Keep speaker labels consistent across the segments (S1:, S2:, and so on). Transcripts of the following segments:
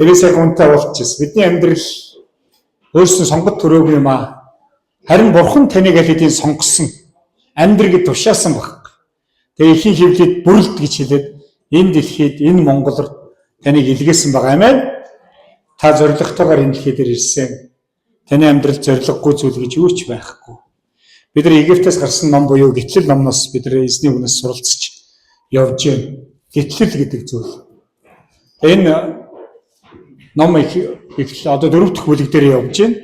S1: Тэрээс яг үнэтэй болчихсон. Бидний амьдрал өөрсдөө сонгот төрөөгүй юм аа. Харин Бурхан таныг аль хэдийн сонгосон, амьдрыг тушаасан баг. Тэгээ ихийн хөвлөд бүрэлд гэж хэлээд энэ дэлхийд, энэ Монголд таныг илгээсэн байгаа. Амен. Та зоригтойгоор энэ дэлхий дээр ирсэн. Таны амьдрал зориггүй зүйл гэж юу ч байхгүй. Бид нар Египтээс гарсан ном буюу Гитлэл номноос бид нар эзний үгнээс суралцж явж байна. Гитлэл гэдэг зүйл. Энэ ном их одоо 4 дахь бүлэг дээр явж байна.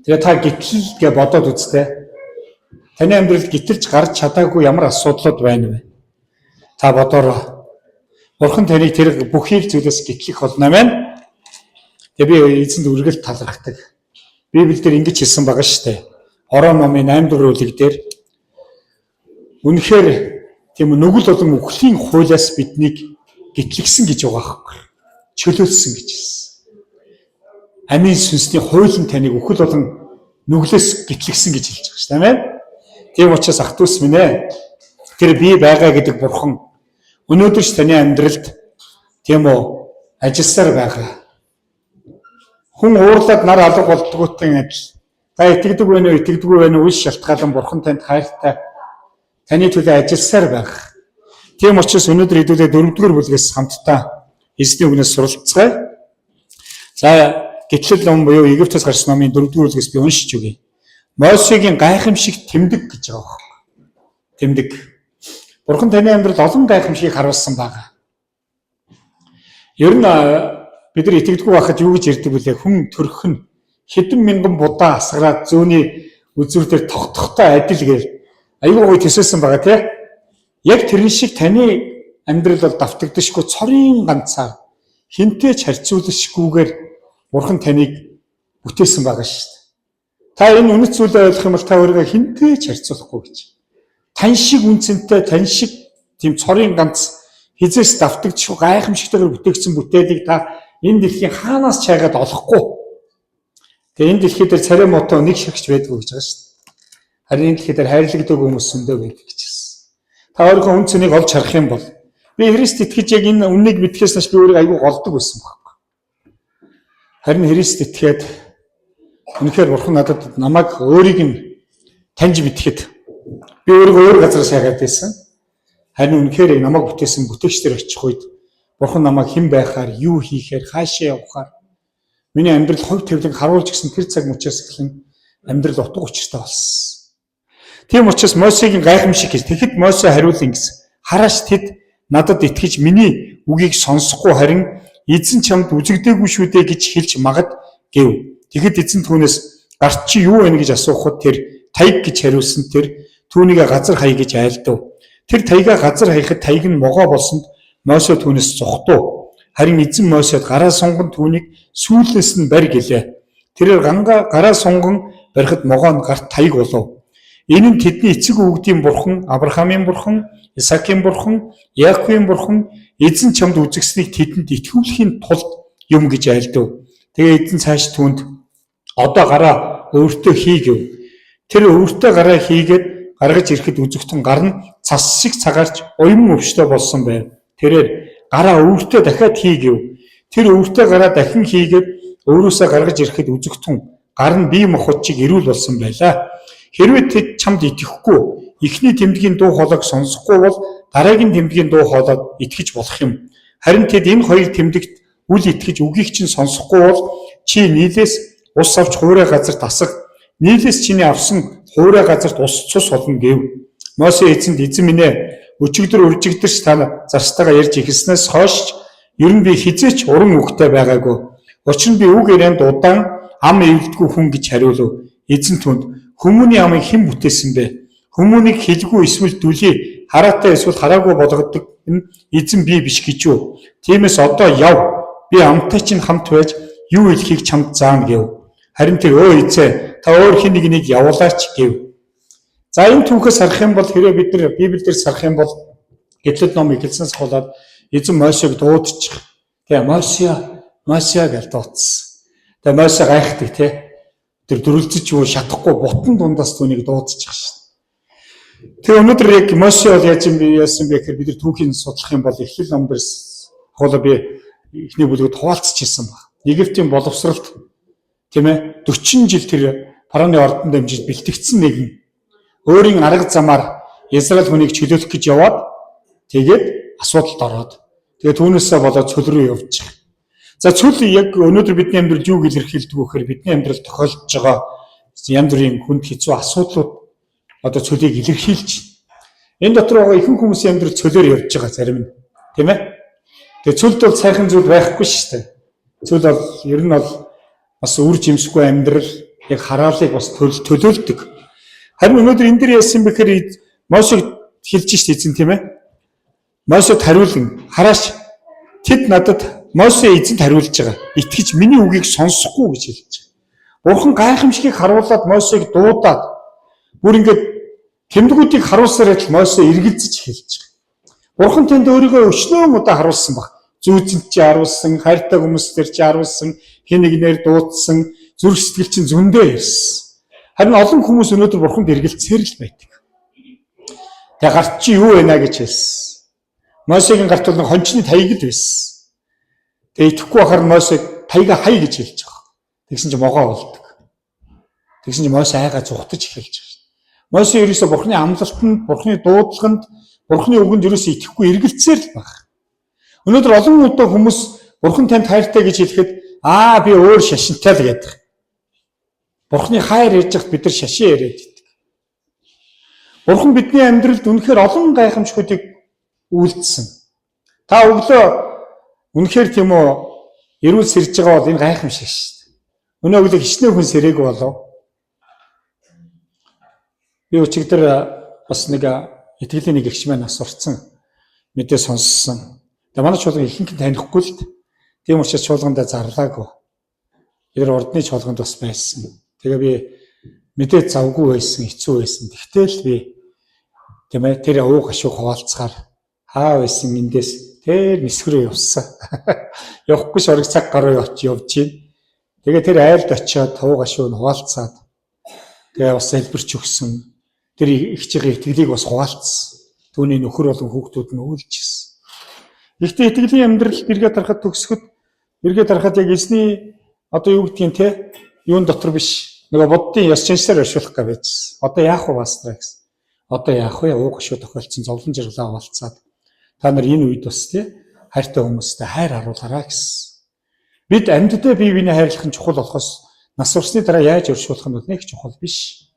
S1: Тэгээ та гитлэл гэж бодоод үзтээ. Таны амьдралд гитлж гарч чадаагүй ямар асуудлууд байна вэ? Та бодороо. Бурхан таныг тэр бүхий зүйлээс гитлэх болно амин. Тэгээ би эзэнд үргэлж талархдаг. Библиэлд ингэж хэлсэн байгаа шүү дээ. Хороо номын 8 дугаар бүлэг дээр үнэхээр тийм нүгэл болон үхлийн хуулиас биднийг гитлэгсэн гэж байгаа байхгүй. Чөлөөлсөн гэж хэлсэн. Амийн сүнсний хуулийн таныг үхэл болон нүглээс гитлэгсэн гэж хэлж байгаа шүү дээ. Амин. Тийм учраас ах トゥ ус минь ээ. Тэр би байгаа гэдэг Бурхан өнөөдөр ч таны амьдралд тийм үү ажилласаар байгаа. Хүн уурлаад нар алга болдгоотын адил. Та итгэдэг вэ нэ, итгэдэггүй вэ нэ үл шалтгаалan Бурхан танд хайртай таны төлөө ажилласаар байгаа. Тийм учраас өнөөдөр хэдүүлээ 4-р бүлгээс хамтдаа эзний үгнээс суралцгаая. За Гитлэл ном буюу Египтээс гарсан номын 4-р бүлгээс би уншиж өгье. Мосегийн гайхамшиг тэмдэг гэж байгаа юм. Тэмдэг. Бурхан таны амьдралд олон гайхамшигыг харуулсан байгаа. Ер нь бид нар итгэдэггүй байхад юу гэж ярьдаг вүлээ? Хүн төрөх нь хэдэн мянган будаа асгараад зөөний үзүүр дээр тогтохтой адил гэж аюул гой төсөөсөн байгаа тийм. Яг тэрэн шиг таны амьдрал бол давтагдшгүй цорын ганцаар хинтэй ч харьцуулшгүйгээр Бурхан таныг бүтээсэн байгаа шүү дээ. Та энэ үнэт зүйлээ ойлгох юм бол та өөрийгөө хинтэй ч харьцуулахгүй гэж. Тань шиг үнцэнтэй, тань шиг тийм цорын ганц хизээс давтагдшгүй гайхамшигтайгаар бүтээгдсэн бүтээлийг та энэ дэлхийн хаанаас ч хайгаад олохгүй. Тэгээ энэ дэлхий дээр царай мотоо нэг шигч байдгүй гэж байгаа шүү дээ. Харин энэ дэлхий дээр хайрлагдаг хүмүүс зөндөө байдаг гэж хэлсэн. Та өөрийнхөө үн цэнийг олж харах юм бол би Христ итгэж яг энэ үннийг мэдхээс нааш би өөрийгөө аягүй голдог байсан байхгүй. Харин Христ итгээд үнэхээр Бурхан надад намайг өөрийг нь таньж мэдхэд би өөрийгөө өөр газараас хайгаад байсан. Харин үнэхээр намайг бүтээсэн бүтээгчдэр очих үед Бурхан намайг хэн байхаар, юу хийхээр, хаашаа явахаар миний амьдрал хувь тавиланг харуулж гисэн тэр цаг мөчөөс эхлэн амьдрал утга учиртай болсон. Тийм учраас Мосегийн гайхамшиг гэж тэгэхэд Мосе хариулсан гэсэн. Харааш тэд надад итгэж миний үгийг сонсохгүй харин эзэн чамд үзэгдээгүй шүү дээ гэж хэлж магад гэв. Тэгэхэд эзэн түүнээс гарч чи юу вэ гэж асуухад тэр таяг гэж хариулсан. Тэр түүнийгээ газар хай гэж айлдав. Тэр таягаа газар хаяхад таяг нь могоо болсонд Мосе түүнээс зухдав. Харин эзэн Мосед гараа сунган түүнийг сүүлнээс нь барь гэлээ. Тэрээр гараа сунган барихад могоо нь гарт таяг болов. Энэ нь тэдний эцэг өвгдийн Бурхан, Авраамийн Бурхан, Исаакийн Бурхан, Яаковын Бурхан эзэн чамд үзэгснийг тэдэнд итгүүлэхийн тулд юм гэж айлдав. Тэгээ эзэн цааш түүнд одоо гараа өөртөө хий гэв. Тэр өөртөө гараа хийгээд гаргаж ирэхэд үзэгтэн гар нь цас шиг цагаарч уян өвчтөй болсон байв. Тэрээр гараа өөртөө дахиад хий гэв. Тэр өөртөө гараа дахин хийгээд өөрөөсөө гаргаж ирэхэд үзэгтэн гар нь бие махбодчиг эрүүл болсон байлаа. Хэрвээ тэд чамд итгэхгүй, эхний тэмдгийн дуу хоолойг сонсохгүй бол дараагийн тэмдгийн дуу хоолойд итгэж болох юм. Харин тэд энэ хоёр тэмдэгт үл итгэж үгийг чинь сонсохгүй бол чи нийлээс ус авч хуурай газар тасах, нийлээс чиний авсан хуурай газарт ус цус болно гэв. Мосе эзэнд эзэн минь ээ, өчигдөр үржигдэрч та зарстайгаа ярьж ихэлснээс хойш ер нь би хизээч уран үгтэй байгаагүй. Учир нь би үг ярианд удаан ам эвлдэггүй хүн гэж хариулв. Эзэн түнд хүмүүний амыг хэн бүтээсэн бэ? Хүмүүнийг хэлгүй эсвэл дүлий, хараатай эсвэл хараагүй болгодог нь эзэн би биш гэж юу? Тиймээс одоо яв. Би амтай чинь хамт байж юу хэлхийг чамд заана гэв. Харин тэр өө эзээ, та өөр хэн нэгнийг явуулаач гэв. За энэ түүхээс харах юм бол хэрэг бид нар Библиэлд сарах юм бол Гитлэл ном эхэлснээс болоод эзэн Мосег дуудчих. Тэгээ Мосе гэж дуудсан. Тэгээ Мосе гайхдаг тий. Тэр дүрлцэж юу шатахгүй бутан дундаас түүнийг дуудчих шин. Тэгээ өнөөдөр яг Мосе бол яаж юм яасан бэ гэхээр бид нар түүхийг судлах юм бол Эхлэл номдэрс хоолой би эхний бүлэгт хуваалцчихсан баг. Египтийн боловсролд тийм ээ 40 жил тэр фараоны ордонд дамжиж бэлтгэгдсэн нэгэн өөрийн арга замаар Израиль хүнийг чөлөөлөх гэж яваад тэгээд асуудалд ороод тэгээд түүнээсээ болоод цөл рүү явж байгаа. За цөл яг өнөөдөр бидний амьдралд юу илэрхийлдэг вэ гэхээр бидний амьдралд тохиолдож байгаа янз бүрийн хүнд хэцүү асуудлууд одоо цөлийг илэрхийлж байна. Энэ дотор байгаа ихэнх хүмүүсийн амьдрал цөлөөр явж байгаа зарим нь тийм ээ. Тэгээд цөлд бол сайхан зүйл байхгүй шүү дээ. Цөл бол ер нь бол бас үр жимсгүй амьдрал яг хараалыг бас төлөөлдөг. Харин өнөөдөр энэ дээр яасан бэ гэхээр Мосег хэлж шít эзэн тийм ээ. Мосед хариулан харааш тэд надад Мосе эзэнд хариулж байгаа. Итгэж миний үгийг сонсохгүй гэж хэлж байгаа. Бурхан гайхамшигыг харуулад Мосег дуудаад бүр ингээд тэмдгүүдийг харуулсаар л Мосе эргэлзэж хэлж байгаа. Бурхан тэнд өөрийгөө өчнөөн удаа харуулсан баг. Зүүцэнд чи харуулсан, хайртай хүмүүстэр чи харуулсан, хин нэгнээр дуудсан, зүрх сэтгэл чинь зөндөө ирсэн. Харин олон хүмүүс өнөөдөр Бурханд эргэлцээр л байдаг. Тэгээ гарт чи юу вэ гэж хэлсэн. Мосегийн гарт бол хончны таягд байсан. Тэгээ итгэхгүй байхаар Мосег таяга хай гэж хэлж байгаа. Тэгсэн чи могоо болдог. Тэгсэн чи Мосе айгаа зүхтаж эхэлж байгаа. Мосе ерөөсө Бурханы амлалтанд, Бурханы дуудлаганд, Бурханы үгэнд ерөөсө итгэхгүй эргэлцээр л байна. Өнөөдөр олон удаа хүмүүс Бурхан танд хайртай гэж хэлэхэд би өөр шашинтай л гэдэг. Бурханы хайр ярьж хат бид нар шашин яриад байдаг. Бурхан бидний амьдралд үнэхээр олон гайхамшгуудыг үйлдсэн. Та өглөө үнэхээр тийм үү эрүүл сэрж байгаа бол энэ гайхамшиг шүү дээ. Өнөө өглөө хичнээн хүн сэрэг болов. Би өчигдөр бас нэг итгэлийн нэг эгч маань нас орцсон мэдээ сонссон. Тэгээ манай чуулган ихэнх танихгүй л дээ. Тийм учраас чуулгандаа зарлаагүй. Тэр ордны чуулганд бас байсан. Тэгээ би мэдээ завгүй байсан, хэцүү байсан. Тэгтэл би тийм ээ тэр ууг ашиг хуваалцахаар хаа байсан эндээс тэр нисгрөө явсан. Явахгүй шорог цаг гаруй явж гин. Тэгээ тэр айлд очиод ууг ашиг нь хуваалцаад тэгээ бас залбирч өгсөн. Тэр ихчийн итгэлийг бас хуваалцсан. Түүний нөхөр болон хүүхдүүд нь үйлчилсэн. Гэхдээ итгэлийн амьдралд эргээд харахад төгсөхөд эргээд харахад яг эзний одоо юу гэдгийг те юун дотор биш нөгөө боддын яс чинсээр оршуулах гэж байжсэн. Одоо яах вэ бастраа гэсэн. Одоо яах вэ? Ууг ашиг тохиолдсон зовлон жаргалаа хаваалцаад та нар энэ үед бас те хайртай хүмүүстэй хайр харуулаарай гэсэн. Бид амьдтай бие биенээ хайрлах нь чухал болохоос нас урсны дараа яаж оршуулах нь нэг чухал биш.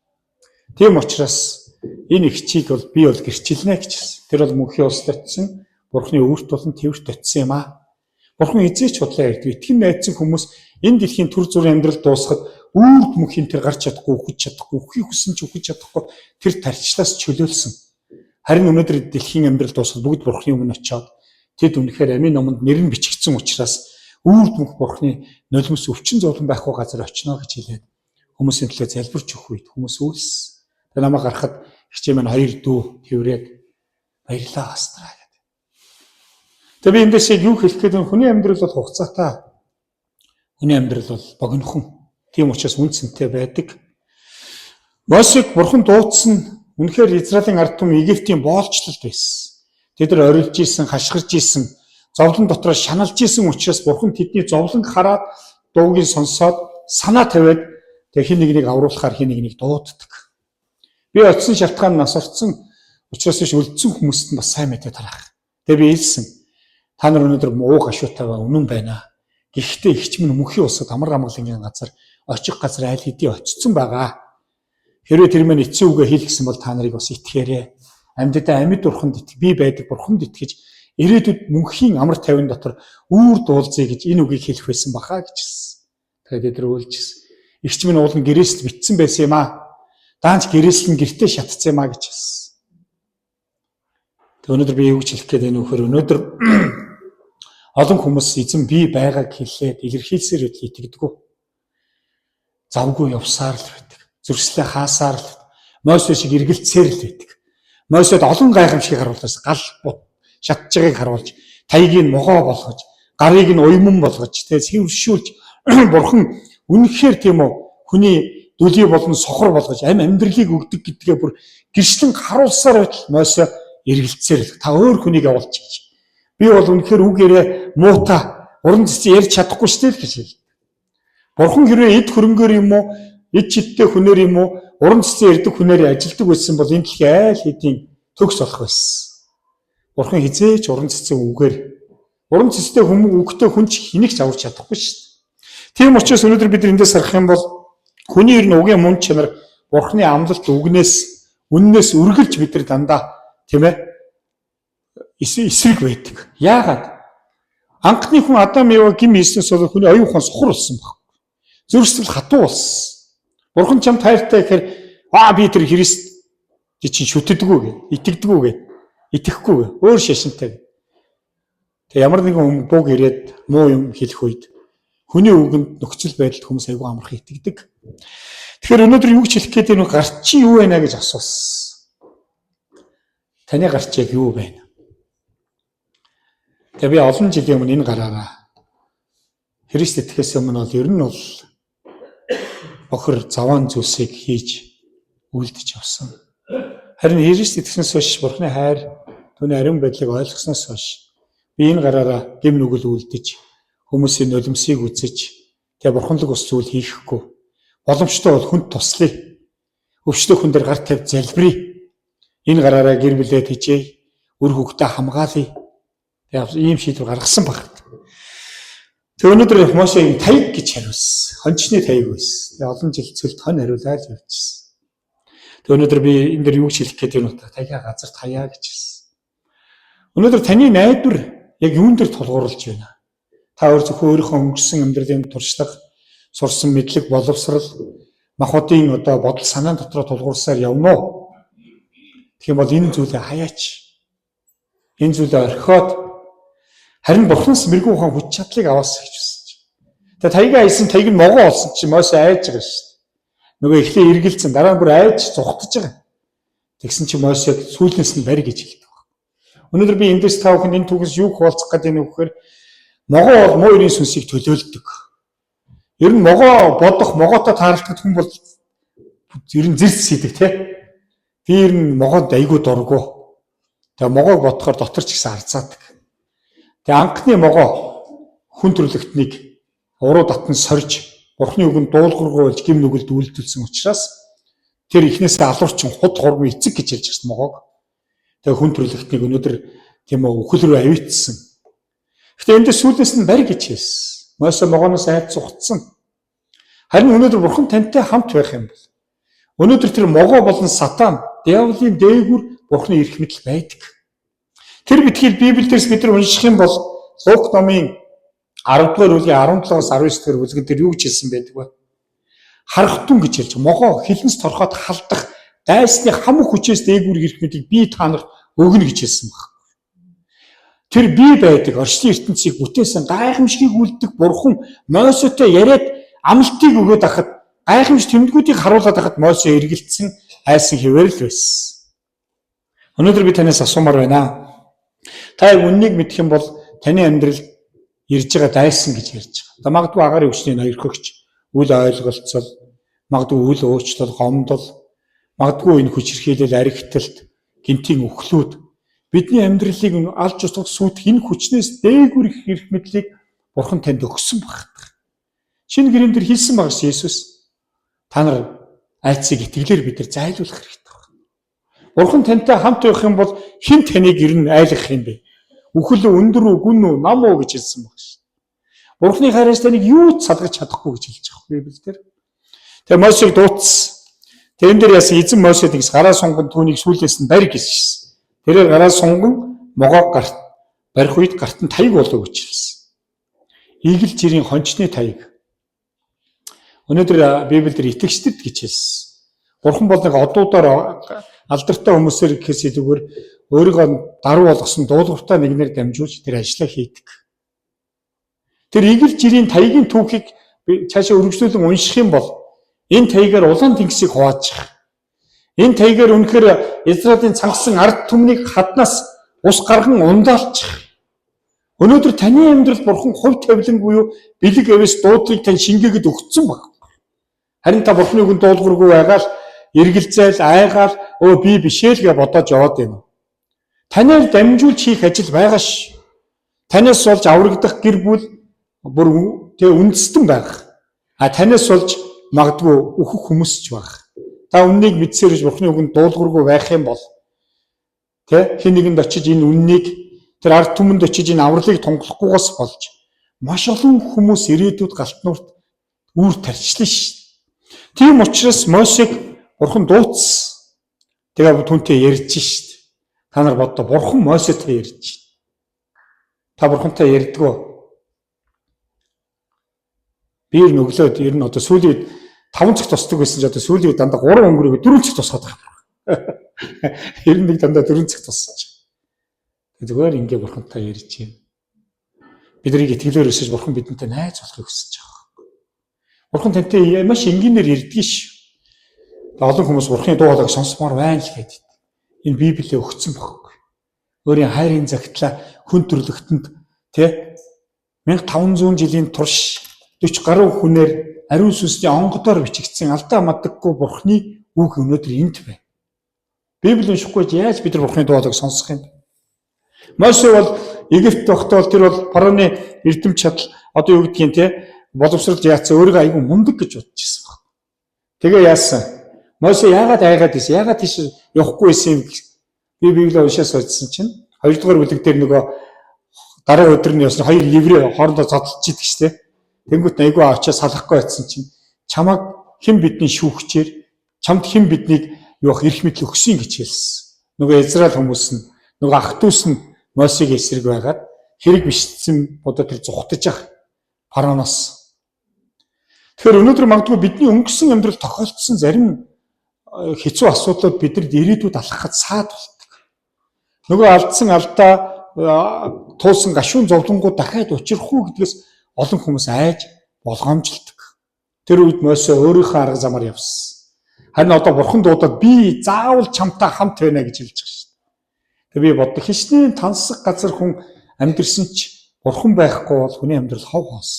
S1: Тийм учраас энэ ихчийг бол би бол гэрчилнэ гэж хэлсэн. Тэр бол мөнхийн улс татсан Бурхны өөрт болон твэрт татсан юм аа. Бурхан эзээч бодлоо ярьдаг. Итгэн найдсан хүмүүс энэ дэлхийн төр зүрийн амьдрал дуусахад үрд мөнхийн тэр гарч чадахгүй, үхэж чадахгүй, үхийг хүссэн ч үхэж чадахгүй тэр тарчлаас чөлөөлсөн. Харин өнөөдөр дэлхийн амьдрал дуусахад бүгд Бурхны өмнө очиод тэд үнэхээр амийн номонд нэр нь бичигдсэн учраас үрд мөнх Бурхны нулимс өвчин зовлон байхгүй газар очино гэж хэлээд хүмүүсийн төлөө залбирч өгөх үед хүмүүс үйлс. Тэр намайг гарахад хичээн маань хоёр дүү хэврээд баярлаа астраа. Тэгээ би эндээс юу хэлэх гээд хүний амьдрал бол хугацаатай. Хүний амьдрал бол богинохон. Тийм учраас үнцэнтэй байдаг. Мосег Бурхан дуудсан үнэхээр Израилийн ард түмэн Египтийн боолчлолд байсан. Тэд нар орилж исэн, хашгирж исэн, зовлон дотор шаналж исэн учраас Бурхан тэдний зовлонг хараад дуугийг сонсоод санаа тавиад тэг хин нэгнийг авруулахаар хин нэгнийг дууддаг. Би очисон шалтгаан нас орцсон учраас биш үлдсэн хүмүүст нь бас сайн мэдээ тараах. Тэгээ би хэлсэн. Та нар өнөөдөр ууг ашуутайгаа үнэн байна. Гэхдээ ихч минь мөнхийн улсад амар амгалангийн газар очих газар айл хэдий очсон байгаа. Хэрвээ тэр мань эцсийн үгээ хэлсэн бол та нарыг бас итгээрэй. Амьдтай амьд бурханд би байдаг бурханд итгэж ирээдүйд мөнхийн амар тайван дотор үүр дуулзъя гэж энэ үгийг хэлэх байсан баха гэж хэлсэн. Тэгээд тэр үйлжсэн. Ихч минь уулын гэрээсд битсэн байсан юм аа. Даанч гэрээсл нь гэртээ шатцсан юм аа гэж хэлсэн. Тэг өнөөдөр би юу гэж хэлэх гээд энэ вөхөр өнөөдөр олон хүмүүс эзэн би байгааг хэлээд илэрхийлсээр итгэдэггүй. Завгүй явсаар л байдаг. Зүрхлээ хаасаар л Мосе шиг эргэлцээр л байдаг. Мосед олон гайхамшиг харуулсан. Гал шатж байгааг харуулж, таягийг могоо болгож, гарыг нь уйман болгож, сэвэршүүлж Бурхан үнэхээр тийм үү хүний дүлий болон сохор болгож амьдралыг өгдөг гэдгээ бүр гэрчлэн харуулсаар байтал Мосе эргэлцээр л та өөр хүнийг явуулчих гэж. Би бол үнэхээр үг ярэ муута уран цэцэн ярьж чадахгүй шүү дээ гэж хэлдэг. Бурхан хэрвээ эд хөрөнгөөр юм уу, эд чидтэй хүнээр юм уу, уран цэцэн ярьдаг хүнээр ажилдаг байсан бол энэ дэлхийн айл хэдийн төгс болох байсан. Бурхан хизээч уран цэцэн үгээр уран цэцтэй үгтэй хүн ч хэнийг ч аварч чадахгүй шүү дээ. Тийм учраас өнөөдөр бид эндээс харах юм бол хүний ер нь үгийн мөн чанар Бурханы амлалт үгнээс үннээс үргэлж бид нар дандаа тийм ээ эсрэг байдаг. Яагаад? Анхны хүн Адам Ева гим хийснээс бол хүний оюун ухаан сухар болсон баг. Зүрхсэл хатуу болсон. Бурхан чам тайртай гэхээр би тэр Христ чинь шүтдэггүй гэ, итгэдэггүй гэ, итгэхгүй гэ, өөр шашинтай. Тэг ямар нэгэн бууг ирээд муу юм хэлэх үед хүний үгэнд нөхцөл байдалд хүмүүс айгүй амархан итгэдэг. Тэгэхээр өнөөдөр юу ч хэлэх гээд энэ гарч юу байна гэж асуусан. Таны гарч яг юу байна? Тэгээ би олон жилийн өмнө энэ гараараа Христ итгэхээс өмнө бол ер нь бол бохор заваан зүйлсийг хийж үлдэж явсан. Харин Христ итгэснээс хойш Бурханы хайр түүний ариун байдлыг ойлгосноос хойш би энэ гараараа гэм нүгэл үлдэж хүмүүсийн нулимсыг үзэж тэгээ бурханлаг ус зүйл хийхгүй боломжтой бол хүнд туслая. Өвчтөе хүн дээр гар тавь залбирая. Энэ гараараа гэр бүлээ тэжээ, үр хөвгтөө хамгаалъя. Тэгээ ийм шийдвэр гаргасан баг. Тэгээ өнөөдөр Мошегийн таяг гэж хариулсан. Хончны таяг байсан. Тэгээ олон жил цөлд хон хариулаад явчихсан. Тэгээ өнөөдөр би энэ дэр юу хэлэх гээд юм уу? Таяа газарт хаяа гэж хэлсэн. Өнөөдөр таны найдвар яг юун дээр тулгуурлаж байна? Та өөрийнхөө өнгөрсөн амьдралын туршлага, сурсан мэдлэг, боловсрал, махбодын бодол санаан дотроо тулгуурласаар явна уу? Тэгэх юм бол энэ зүйлээ хаяач. Энэ зүйлээ орхиод харин Бурханаас мэрэгүү ухаан хүч чадлыг аваасаа гэж хүсэж. Тэгээ таягаа хийсэн таяг нь могоо болсон чинь Мосе айж байгаа шүү дээ. Нөгөө эхлээ эргэлцэн дараа нь бүр айж зүхтаж байгаа. Тэгсэн чинь Мосег сүүлнээс нь барь гэж хэлдэг баг. Өнөөдөр би эндээс та бүхэнд энэ түүхээс юу хуваалцах гэдэг нь вэхээр могоо бол муу ерийн сүнсийг төлөөлдөг. Ер нь могоо бодох, могоотой тааралдах хүн бол ер нь зэрс хийдэг тий. Би ер нь могоод айгүй дургу. Тэгээ могоог бодохоор дотор ч гэсэн арцаадаг. Тэгээ анхны могоо хүн төрлөختнийг уруу татан сорж Бурхны үгэнд дуулуургүй болж гим нүгэлд үйлдүүлсэн учраас тэр ихнээсээ алуурчин худ хургүй эцэг гэж хэлж гисэн могоог. Тэгээ хүн төрлөختнийг өнөөдөр тийм үү үхэл рүү авъитсан. Гэхдээ эндээс сүүлнээс нь барь гэж хэлсэн. Мосе могооноос айд цугтсан. Харин өнөөдөр Бурхан тантай хамт байх юм бол өнөөдөр тэр могоо болон сатан, диаволын дээгүр Бурхны эрх мэдэл байдаг. Тэр битгий Библиэс бид нар унших юм бол Лук номын 10 дугаар бүлгийн 17-аас 19 дугаар бүлгэн дээр юу гэж хэлсэн байдаг вэ? Харахтун гэж хэлж могоо хилэнс торхоод халдах дайсны хамаг хүчээс дээгүр эрх мэдлийг би та нарт өгнө гэж хэлсэн баг. Тэр бий байдаг орчлын ертөнцийг бүтээсэн гайхамшигыг үлддэг Бурхан Мосетой яриад амлалтыг өгөөд ахад гайхамш тэмдгүүдийг харуулад ахад Мосе эргэлцсэн айсан хэвээр л байсан. Өнөөдөр би танаас асуумаар байна. Та үннийг мэдэх юм бол таны амьдралд ирж байгаа дайсан гэж ярьж байгаа. Магадгүй агаарын өвчний ноёрхогч, үл ойлголцол, магадгүй үл уучлал, гомдол, магадгүй энэ хүчирхийлэл, аригталт, гинтийн өхлүүд бидний амьдралыг алж устгах сүйтгэх энэ хүчнээс дээгүр их эрх мэдлийг Бурхан танд өгсөн баг. Шинэ гэрэн дээр хэлсэн баг Иесус. Та нар айцыг итгэлээр бид нар зайлуулах хэрэгтэй байна. Бурхан тантай хамт байх юм бол хэн таныг ер нь айлгах юм бэ? Үхэл өндөр үү, гүн үү, нам уу гэж хэлсэн баг шүү. Бурханы хайраас таныг юу ч салгаж чадахгүй гэж хэлж байгаа Библиэлд. Тэгээ Мосег дуудсан. Тэрэн дээр яасан эзэн Мосед ингэж гараа сунган түүнийг сүүлээс нь барь гэжсэн. Тэрээр гараа сунган могоог гарт барих үед гарт нь таяг болов гэж хэлсэн. Игэл жирийн хончны таяг. Өнөөдөр Библиэлд итгэгчдэд гэж хэлсэн. Бурхан бол нэг одуудаар алдартай хүмүүсээр гэхээс илүүгээр өөрийгөө даруй болгосон дуулууртай нэгнээр дамжуулж тэр ажлаа хийдэг. Тэр игэл жирийн таягийн түүхийг цаашаа өргөжлүүлэн унших юм бол энэ таягаар улаан тэнгисийг хуваачих. Энэ таягаар үнэхээр Израилийн цангасан ард түмнийг хаднаас ус гарган ундаалчих. Өнөөдөр таны амьдрал Бурхан хувь тавилангүй юу бэлэг авээс дуудлыг тань шингээгээд өгсөн баг. Харин та Бурханы үгэнд дуулуургүй байгаал эргэлзээл айгаал би бишээ л гэж бодож яваад байна. Танаар дамжуулж хийх ажил байгаа ш. Танаас болж аврагдах гэр бүл, бүр тэгээ үндэстэн байх. Танаас болж магадгүй өөхөх хүмүүс ч байх. Та үннийг мэдсээр Бурхны үгэнд дуулуургүй байх юм бол хэн нэгэнд очиж энэ үннийг тэр ард түмэнд очиж энэ авралыг тунгалахгүйгээс болж маш олон хүмүүс ирээдүйд галтнуурт үүр тарчлаа шүү. Тийм учраас Мосег Бурхан дуудсан. Тэгээ түүнтэй ярьж шүү. Та нар боддоо Бурхан Мосетэй ярьж. Та Бурхантай ярьдгөө. Би өглөөд ер нь одоо сүүлийн 5 цаг тусдаг байсан ч одоо сүүлийн дандаа 3 өнгөрөөгөө 4 цаг тусаад байгаа. Ер нь нэг дандаа 4 цаг тусаж. Зүгээр ингээ Бурхантай ярьж байна. Биднийг итгэлээр өсөж Бурхан бидэнтэй найз болохыг хүсэж байгаа. Бурхан тантай маш энгийнээр ярьдгийг ш. Олон хүмүүс Бурханы дуу хоолойг сонсомоор байна л гэдэг. Энэ Библиэд өгсөн байхгүй. Өөрийн хайрын загтлаа хүн төрлөختөнд 1500 жилийн турш 40 гаруй хүнээр ариун сүнсний онгодоор бичигдсэн алдаа мадаггүй Бурханы үг өнөөдөр энд байна. Библи уншихгүй яаж бид нар Бурханы дуу хоолойг сонсох юм бэ? Мосе бол Египт тогтоол тэр бол фараоны эрдэм чадал одоо юу гэдгийг боловсролж яатсан өөрийгөө айгүй мундаг гэж бодож байсан баг. Тэгээ яасан? Мосе яагаад айгаад ийсэн? Яагаад тийш явахгүй байсан юм? Би Библийг уншаад суудсан чинь 2 дугаар бүлэг дээр нөгөө дараа өдрийн ёсны 2 еврей хоорондоо зодтолж идэг шүү дээ. Тэнгүүт айгүй авчаа салахгүй байсан чинь чамаг хэн бидний шүүгчээр чамд хэн биднийг юух эрх мэдэл өгсөн гэж хэлсэн. Нөгөө Израиль хүмүүс нь нөгөө ах дүүс нь Мосегийн эсрэг байгаад хэрэг бишсэн бодоо тэр зүхтаж ах фараоноос. Тэгэхээр өнөөдөр магадгүй бидний өнгөрсөн амьдрал тохиолдсон зарим хэцүү асуудлууд бидэнд ирээдүйд алхахад саад болдог. Нөгөө алдсан алдаа туулсан гашуун зовлонгууд дахиад учрах уу гэдгээс олон хүмүүс айж болгоомжлдог. Тэр үед Мосе өөрийнхөө арга замаар явсан. Харин одоо Бурхан дуудаад би заавал чамтай хамт байна гэж хэлж байгаа шүү. Тэгээ би боддог хичнээн тансаг газар хүн амьдрсан ч Бурхан байхгүй бол хүний амьдрал хов хоос.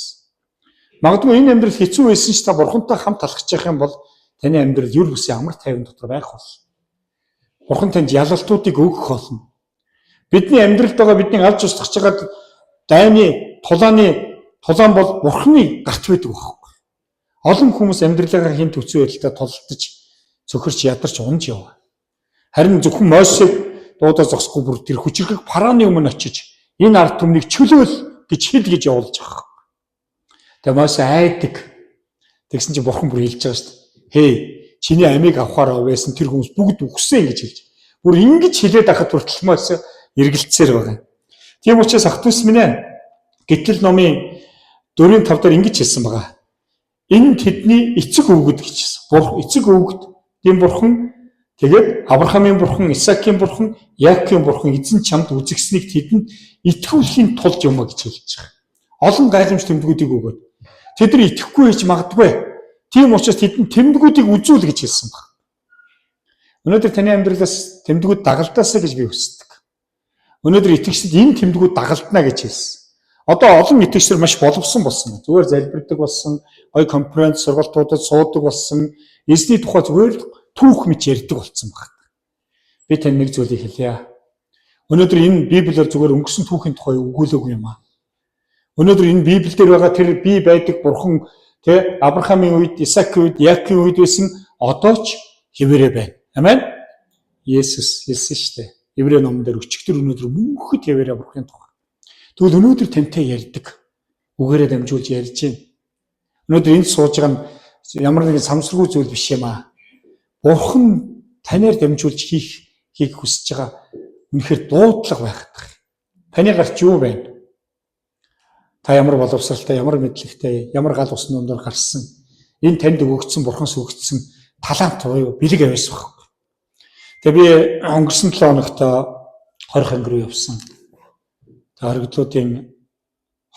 S1: Магадгүй энэ амьдрал хэцүү байсан ч та Бурхантай хамт алхаж явах юм бол таны амьдрал юр бүсийн амар тайван дотор байх бол. Бурхан танд ялалтуудыг өгөх болно. Бидний амьдралд байгаа бидний алж устгах чагаад дайны тулаан бол Бурханы гарт байдаг байхгүй. Олон хүмүүс амьдралаа хин төцөө байдалтай тулдаж цөхөрч ядарч унж яваа. Харин зөвхөн Мосег дуудаа зогсохгүй бүр тэр хүчрхэг фараоны өмнө очиж энэ ард түмнийг чөлөөл гэж хэл гэж явуулж байгаа. Тэгээ Мосе айдаг. Тэгсэн чинь Бурхан бүр хэлж байгаа шүү дээ. Хей, чиний амийг авахаар байсан тэр хүмүүс бүгд үхсэн гэж хэлж. Бүр ингэж хэлээд ахад хүртэл Мосе эргэлцээр байгаа. Тийм учраас ах дүүс минь ээ. Гэтэл номын 4:5 дээр ингэж хэлсэн байгаа. Энэ тэдний эцэг өвгөд гэж хэлсэн. Эцэг өвгөд тийм Бурхан тэгээд Авраамийн Бурхан, Исаакийн Бурхан, Яаковын Бурхан эзэн чамд үзэгснийг тэдэнд итгүүлэхийн тулд юм а гэж хэлж байгаа. Олон гайхамш тэмдгүүдийг өгөөд. Тэд нар итгэхгүй байж магадгүй. Тийм учраас тэдэнд тэмдгүүдийг үзүүл гэж хэлсэн баг. Өнөөдөр таны амьдралаас тэмдгүүд дагалдаасаа гэж би хүсдэг. Өнөөдөр итгэгчид энэ тэмдгүүд дагалдана гэж хэлсэн. Одоо олон итгэгчид маш боловсон болсон. Зүгээр залбирдаг болсон, гой конференц сургалтуудад суудаг болсон, эзний тухай зүгээр түүх мэт ярьдаг болсон баг. Би тань нэг зүйлийг хэлье. Өнөөдөр энэ Библиэр зүгээр өнгөрсөн түүхийн тухай өгүүлээгүй юм аа. Өнөөдөр энэ Библиэлд байгаа тэр бие байдаг Бурхан Авраамийн үед, Исаакийн үед, Яаковын үед байсан одоо ч хэвээрээ байна. Амен. Есүс хэлсэн шүү дээ. Еврей номон дээр өчигдөр өнөөдөр мөнхөд хэвээрээ Бурханы тухай. Тэгвэл өнөөдөр тантай ярьдаг. Үгээрээ дамжуулж ярьж байна. Өнөөдөр энд сууж байгаа нь ямар нэгэн самсргүй зүйл биш юм аа. Бурхан танаар дамжуулж хийх хүсэж байгаа үнэхээр дуудлага байхдаг. Таны гарч юу байна? Та ямар боловсралтай, ямар мэдлэгтэй, ямар гал усны өндөр гарсан. Энэ танд өгөгдсөн Бурханаас өгөгдсөн талант буюу бэлэг авьяас баг. Тэгээ би өнгөрсөн 7 хоногт 20 хоног руу явсан. Хоригдлуудын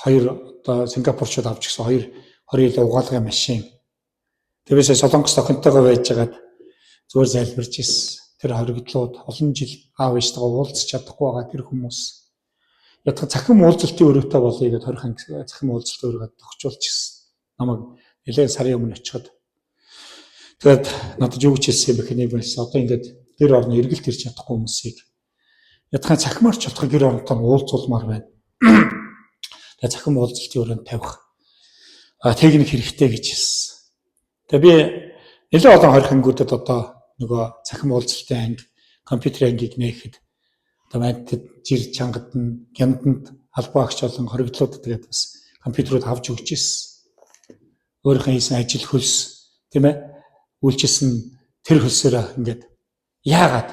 S1: 2 одоо Сингапурчууд авч гисэн 20 угаалгын машин. Тэгээ би Солонгос охинтойгоо байжгаад зүгээр залбирч ирсэн. Тэр хоригдлууд олон жил аав ээжтэйгээ уулзч чадахгүй байгаа тэр хүмүүс. Ятга захин уулзалтын өрөөтэй болъё гэдээ 20 хоног захин уулзалтын өрөөд тогтчулж ирсэн. Намайг нэлээд сарын өмнө очиход. Тэгээд надад юу гэж хэлсэн юм бэ гэхний байсан. Одоо ингээд гэр орны эргэлт ирж чадахгүй хүмүүсийг ятгаан цахимаарч болохыг гэр оронтой уулзуулмаар байна. Тэгээ захин уулзалтын өрөөнд тавих техник хэрэгтэй гэж хэлсэн. Тэгээ би нэлээд олон хорхингуудад одоо нөгөө захин уулзалтын анги, компьютерийн ангийг нээхэд одоо манайд жир чангад нь гямданд албаа агч болон хоригдлуудад тэгээд бас компьютерууд авч өгч ирсэн. Өөрийнхөө хийсэн ажил хөлс тийм ээ үйлчилсэн тэр хөлсөөр ингээд яагаад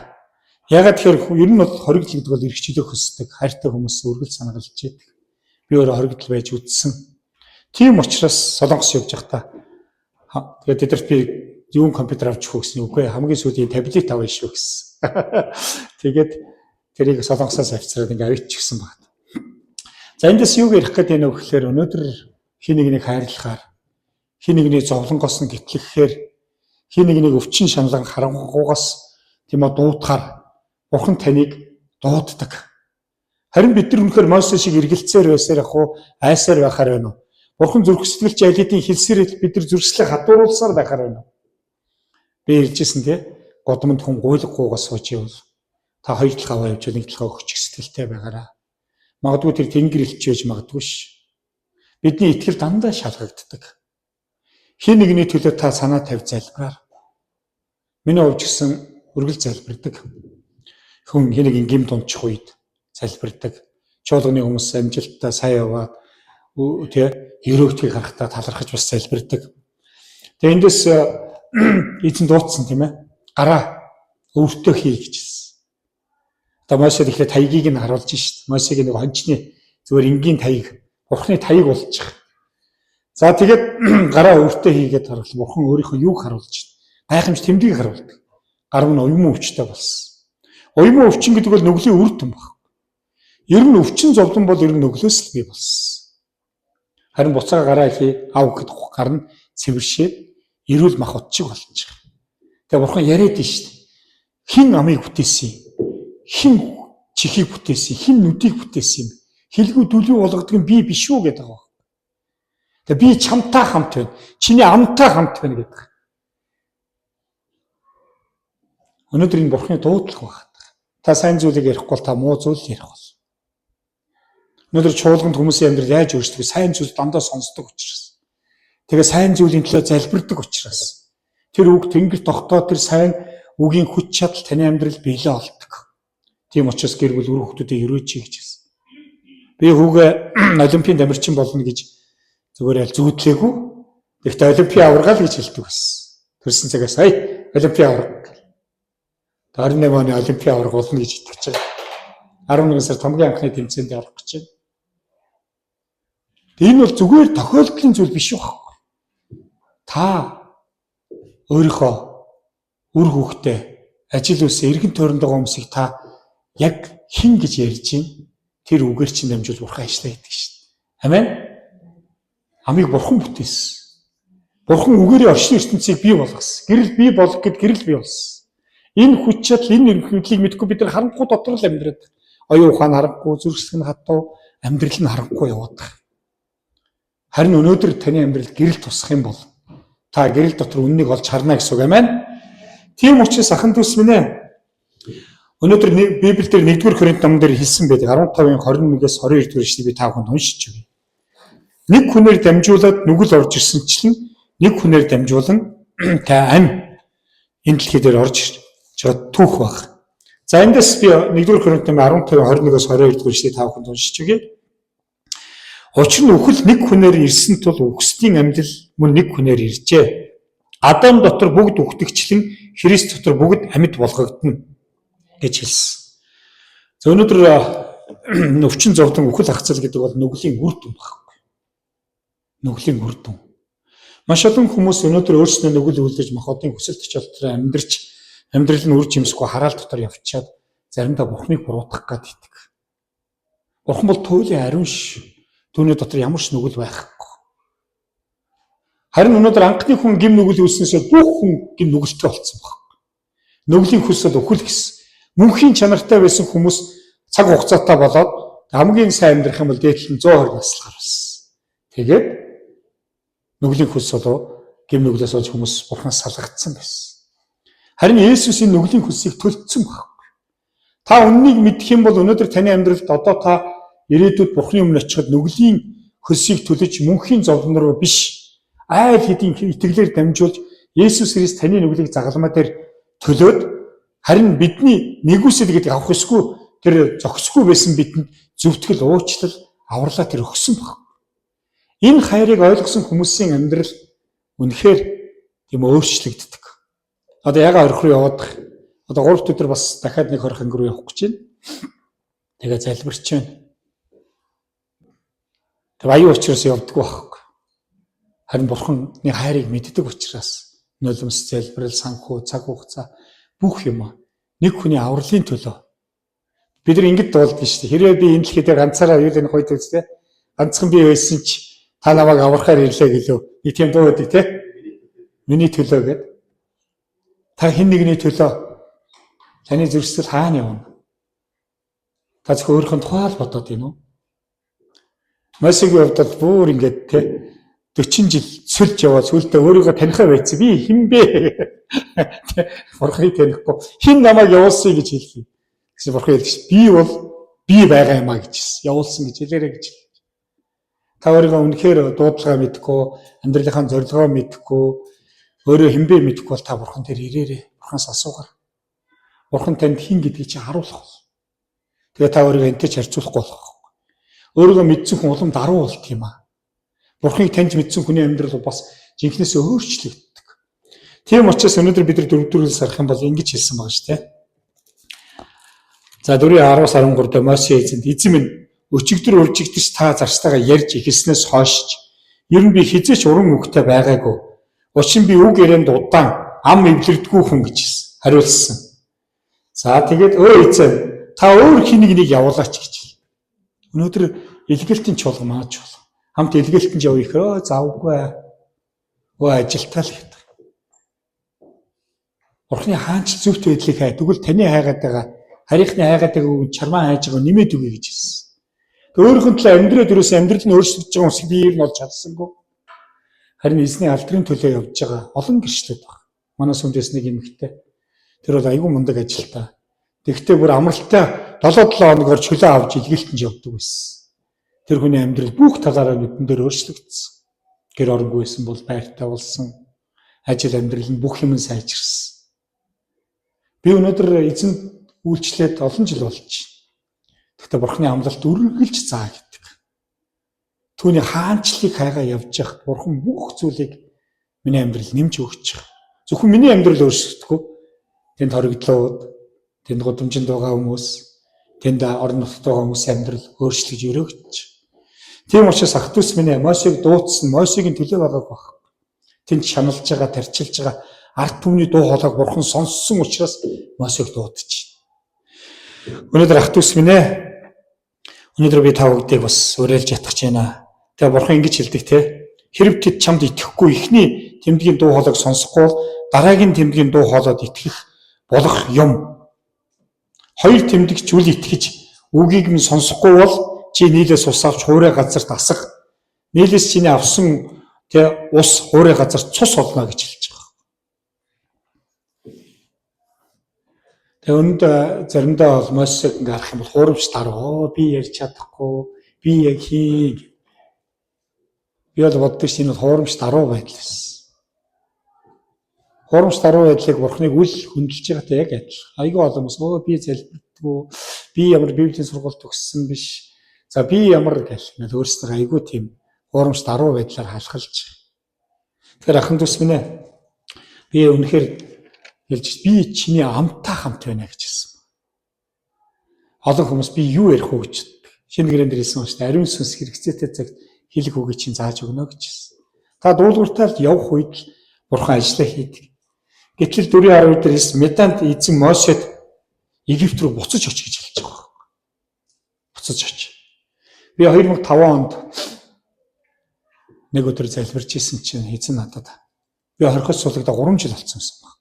S1: тэгэхээр ер нь бол хоригдл гэдэг бол эрх чөлөө хөсдөг хайртай хүмүүс үргэлж санагалж яадаг. Би өөрөө хоригдл байж үдсэн. Тийм учраас Солонгос явж байхдаа тэгээд тэдэрт би юун компьютер авч өгөх гэсэн үгүй хамгийн сүүлийн таблет авъя шүү гэсэн. Тэгээд тэрийг Солонгосоос авчираад ингээд авчихсан байна. За эндээс юу ярих гэдэг нь вэ гэхээр өнөөдөр хин нэгнийг хайрлахаар хин нэгний зовлонгоос нь гэтлэхээр хин нэгнийг өвчин шаналган харангуйгаас тийм ээ дуутахаар Бурхан таныг дууддаг. Харин бид нар үнэхээр Мойсе шиг эргэлцээр байсаар ах уу, айсаар байхаар байна уу? Бурхан зүрхсэтгэлч айлтын хэлсээр бид нар зүрхслээ хадууруулсаар байхаар байна уу? Би хэлжсэн тий. Годомд хүн гуйлгахгүйгаас сууж ивэл та хоёр талхаа аваа явж нэг талхаа өгч сэтгэлтэй байгаараа. Магадгүй тэр тэнгэр илч байж магадгүй ш. Бидний итгэл дандаа шалгагддаг. Хин нэгний төлөө та санаа тавь залбираар. Миний хувьд гэсэн үргэлж залбирдаг. Хүн хин нэг гимт унчих үед залбирдаг. Чуулганы хүмүүс амжилттай сайн яваад тий өрөөгдгийг харахтаа талархаж бас залбирдаг. Тэгээ эндээс эзэн дуудсан тийм ээ. Гараа өвөртөө хий гэж хэлсэн. Одоо Мойсед ихлэ таягийг нь харуулж шít. Мойсегийн нэг хончны зүгээр энгийн таяг, Бурхны таяг болчих. За тэгээд гараа өвөртөө хийгээд харахад Бурхан өөрийнхөө юуг харуулж байна? Гайхамш тэмдгийг харуулдаг. Гар нь уйман өвчтэй болсон. Уйман өвчин гэдэг бол нүглийн үр дүн баг. Ер нь өвчин зовлон бол ер нь нүглөөс л бий болсон. Харин буцаага гараа хий ав гэхэд гар нь цэвэршээд эрүүл махбод шиг болчих. Тэгээ Бурхан яриад нь шүү дээ. Хин амыг бүтээсэн юм? Хин чихийг бүтээсэн? Хин нүдийг бүтээсэн юм? Хэлгүй дүлүү болгодог нь би биш үү гэдэг байгаа. Тэгээ би чамтай хамт байна. Чиний амтай хамт байна гэдэг. Өнөөдөр энэ Бурханы дуудлага байна. Та сайн зүйлийг ярихгүй бол та муу зүйл ярих бол. Өнөөдөр чуулганд хүмүүсийн амьдрал яаж өөрчлөг сайн зүйл дандаа сонсдог учраас. Тэгээ сайн зүйлийн төлөө залбирдаг учраас. Тэр үг тэнгэр тогтоо тэр сайн үгийн хүч чадал таны амьдрал биелээ олдог. Тийм учраас гэр бүл үр хүүхдүүдэд өрөөж гэж хэлсэн. Би хүүгээ олимпийн дамирчин болно гэж зүгээр аль зүудлээгүй. Тэгэхдээ олимпийн аваргаал гэж хэлдэг байсан. Төрсөн цагаас сая олимпийн аварга. 28 оны олимпийн аварга болно гэж итгэж байгаа. 11 сард хамгийн анхны тэмцээнд орох гэж байна. Энэ бол зүгээр тохиолдлын зүйл биш байхгүй. Та өөрийнхөө үр хүүхдээ ажил үсээ эргэн тойронд байгаа хүмүүсийг та яг хин гэж ярьж байна. Тэр үгээр чинь дамжуул Бурхан ажиллаа гэдэг шүү дээ. Амен. Амийг Бурхан бүтээсэн. Бурхан үгээрээ оршин ертөнцийг бий болгосон. Гэрэл бий болгох гэд гэрэл бий болсон. Энэ хүч чадал энэ ерөнхийлөлийг мэдгүй бид нар харанхуй дотор л амьдраад. Оюун ухаан харанхуй, зүрхсэг нь хатуу, амьдрал нь харанхуй яваад байгаа. Харин өнөөдөр таны амьдрал гэрэл тусах юм бол та гэрэл дотор үннийг олж харна гэсэн үг амен. Тийм учраас ахын дүүс минь ээ. Өнөөдөр Библиэлд 1-р Коринт номон дээр хэлсэн байдаг 15-ын 21-ээс 22-р эшлэлийг би та бүхэнд уншиж өгье. Нэг хүнээр дамжуулаад нүгэл орж ирсэнчлэн нэг хүнээр дамжуулан та ам энэ дэлхий дээр орж чад түүх баг. За эндээс би 1-р Коринт номын 15-21-ээс 22-р эшлэлийг та бүхэнд уншиж өгье. Учир нь үхэл нэг хүнээр ирсэн тул үхсдийн амьдал мөн нэг хүнээр иржээ. Адам дотор бүгд үхтэгчлэн Христ дотор бүгд амьд болгогдно гэж хэлсэн. За өнөөдөр өвчин зовлон үхэл хагцал гэдэг бол нүглийн үр дүн багхгүй. Нүглийн үр дүн. Маш олон хүмүүс өнөөдөр өөрснөө нүгэл үлдэж махбодын хүсэл тачаалтаар амьдрал нь үр жимсгүй хараал дотор явчаад заримдаа Бурхныг буруутгах гад итг. Бурхан бол туйлын ариун ш. Түүний дотор ямар ч нүгэл байхгүй. Харин өнөөдөр анхны хүн гим нүгэл үүснээсээ бүх хүн гим нүгэлтэй болсон баг. Нүглийн хүс бол үхэл гэсэн. Мөнхийн чанартай байсан хүмүүс цаг хугацаатай болоод хамгийн сайн амьдрах юм бол дээдлэн 120 насл гарсан. Тэгээд нүглийн хүс болоо гим нүглээс олж хүмүүс Бурханаас салгагдсан байсан. Харин Есүс энэ нүглийн хүсийг төлцсөн байхгүй. Та үннийг мэдэх юм бол өнөөдөр таны амьдралд одоо та ирээдүйд Бурханы өмнө очиход нүглийн хөлсийг төлөж мөнхийн зовлон руу биш айл хэдийн итгэлээр дамжуулж Есүс Христ таны нүглийг загалмаа дээр төлөөд харин бидний нэгүсэл гэдгийг авах ёсгүй тэр зохисгүй байсан бидэнд зөвтгөл уучлал авралаа тэр өгсөн баг. Энэ хайрыг ойлгосон хүмүүсийн амьдрал үнэхээр тийм өөрчлөгддөг. Одоо ягаа орхив яваад одоо 3 өдөр бас дахиад нэг хорих ангир явах гэж байна. Тэгээ залбирч байна. Тэг аюу учраас явдаггүй байхгүй. Харин Бурханы хайрыг мэддэг учраас нулимс залбирал, санхүү, цаг хугацаа бүх юм нэг хүний авралын төлөө. Бид нар ингэж дуулдаг шүү дээ. Хэрвээ би энэ дэлхийд ганцаараа юу нэг хойд үзтэй ганцхан би байсан ч та намайг аврахаар ирлээ гэлөө. Нэг тийм дуу өгдөг те. Миний төлөө гэд. Та хэн нэгний төлөө таны зүрхсэл хаана явна? Та зөвхөн өөрийнхөө тухай л бодоод байна уу? Мосегийн хувьд бүр ингэж те 40 жил цөлж яваад сүлдээ өөрийгөө танихаа байцсан. Би хэн бэ? Бурхныг танихгүй. Хэн намайг явуулсан гэж хэлхий. Гэсэн Бурхан хэлж би бол би байгаа юмаа гэж хэлсэн. Явуулсан гэж хэлээрэй гэж. Та өөрийгөө үнэхээр дуудлагаа мэдгүй, амьдралынхаа зорилгоо мэдгүй, өөрөө хэн бэ мэдгүй бол та Бурхан дээр ирээрэй. Бурханаас асуугаар. Бурхан танд хэн гэдгийг чи харуулах бол. Тэгээ та өөрийгөө энтэй ч харьцуулахгүй болох. Өөрийгөө мэдсэн хүн улам даруй болт юм аа. Бурханыг таньж мэдсэн хүний амьдрал бас жинхнээсээ өөрчлөгддөг. Тийм учраас өнөөдөр бид нар дөрөвдүрээс харах юм бол ингэж хэлсэн байгаа шүү дээ. За 4:10-13 дээр Мосе эзэн минь өчигдөр үржигдэж та зарцтайгаа ярьж эхэлснээс хойш ер нь би хизээч уран үгтэй байгаагүй. Учир нь би үг ярианд удаан ам эвлэрдэггүй хүн гэж хариулсан. За тэгээд эзэн та өөр хэнийг нэг явуулаач гэж. Өнөөдөр илгээлтийн чуулга мааж бол. Хамт илгээлтэн явъя гэхээр завгүй. Ажилтаа л гэдэг. Бурхны хаанч зөвхт байдлыг хай. Тэгвэл таны хайгаад байгаа харийнхны хайгаад байгаа үг чармаа хайж байгаа нэмээд үгүй гэж хэлсэн. Өөрийнхөө төлөө амьдраад ерөөсөө амьдрал нь өөрчлөгдөж байгаа хүмүүс би ер нь олж чадсангүй. Харин эзний алдрын төлөө явж байгаа олон гэрчлүүд байна. Манай сүндэс нэг эмэгтэй. Тэр бол айгүй мундаг ажилтаа. Тэгвэл бүр амралтай 7-7 хоногор чөлөө авч илгээлтэнж явдаг байсан. Тэр хүний амьдрал бүх талаараа нүдэн дээр өөрчлөгдсөн. Гэр оронгүй байсан бол байртай болсон. Ажил амьдрал нь бүх юм сайжирсан. Би өнөөдөр эзэн үйлчлээд олон жил болж байна. Гэхдээ Бурхны амлалт үргэлж заа гэдэг. Түүний хаанчлыг хайгаа явж явах Бурхан бүх зүйлийг миний амьдрал нэмж өгч байгаа. Зөвхөн миний амьдрал өөрчлөгдөхгүй. Тэнд хоригдлууд, тэнд гудамжинд байгаа хүмүүс, тэнд орон нутгад байгаа хүмүүсийн амьдрал өөрчлөж өрөөгч. Тийм учраас ах トゥ ус минь Мосег дуудсан, Мосегийн төлөө байгааг баг. Тэнд шаналж байгаа, тарчилж байгаа ард түмний дуу хоолойг Бурхан сонссон учраас Мосег дуудчих. Өнөөдөр ах トゥ ус минь өнөөдөр би та бүгдийг бас уриалж ятгах гэж байна. Тэгээ Бурхан ингэж хэлдэг те. Хэрв тэд чамд итгэхгүй эхний тэмдгийн дуу хоолойг сонсохгүй дараагийн тэмдгийн дуу хоолойд итгэх болох юм. Хоёр тэмдэгч үл итгэж үгийг нь сонсохгүй бол чи нийлээс ус авч хуурай газарт асах. Нийлээс чиний авсан тэ ус хуурай газарт цус олно гэж хэлж байгаа. Тэгээ өнд заримдаа бол Мосег ингээ харах юм бол хуурамч даруу би ярьж чадахгүй би яг хий. Би бол боддог чинь энэ хуурамч даруу байдал байсан. Хуурамч даруу байдлыг Бурхныг үл хөндлөж байгаатай яг адил. Айгүй олон хүмүүс би залбирдаггүй би ямар библийн сургалт өгсөн биш. За би ямар гэл өөрсдөө айгүй тийм хуурамч даруу байдлаар халахалж. Тэгэхээр ахын дүүс минь би үнэхээр хэлж би чиний амтаа хамт байна гэж хэлсэн. Олон хүмүүс би юу ярих уу гэж шинэ гэрэн дээр хэлсэн шүү дээ. Ариун сүнс хэрэгцээтэй цагт хэлэх үгийг чинь зааж өгнө гэж хэлсэн. Та дуулууртаа л явах үед Бурхан ажиллаа хийдэг. Гэтэл 4:12 дээр хэлсэн Меданд эзэн Мосед Египт рүү буцаж оч гэж хэлж байгаа. Буцаж оч. Би 2005 онд нэг өдөр залбирч исэн чинь эзэн надад би хорхоц суулгада 3 жил болсон юм байна.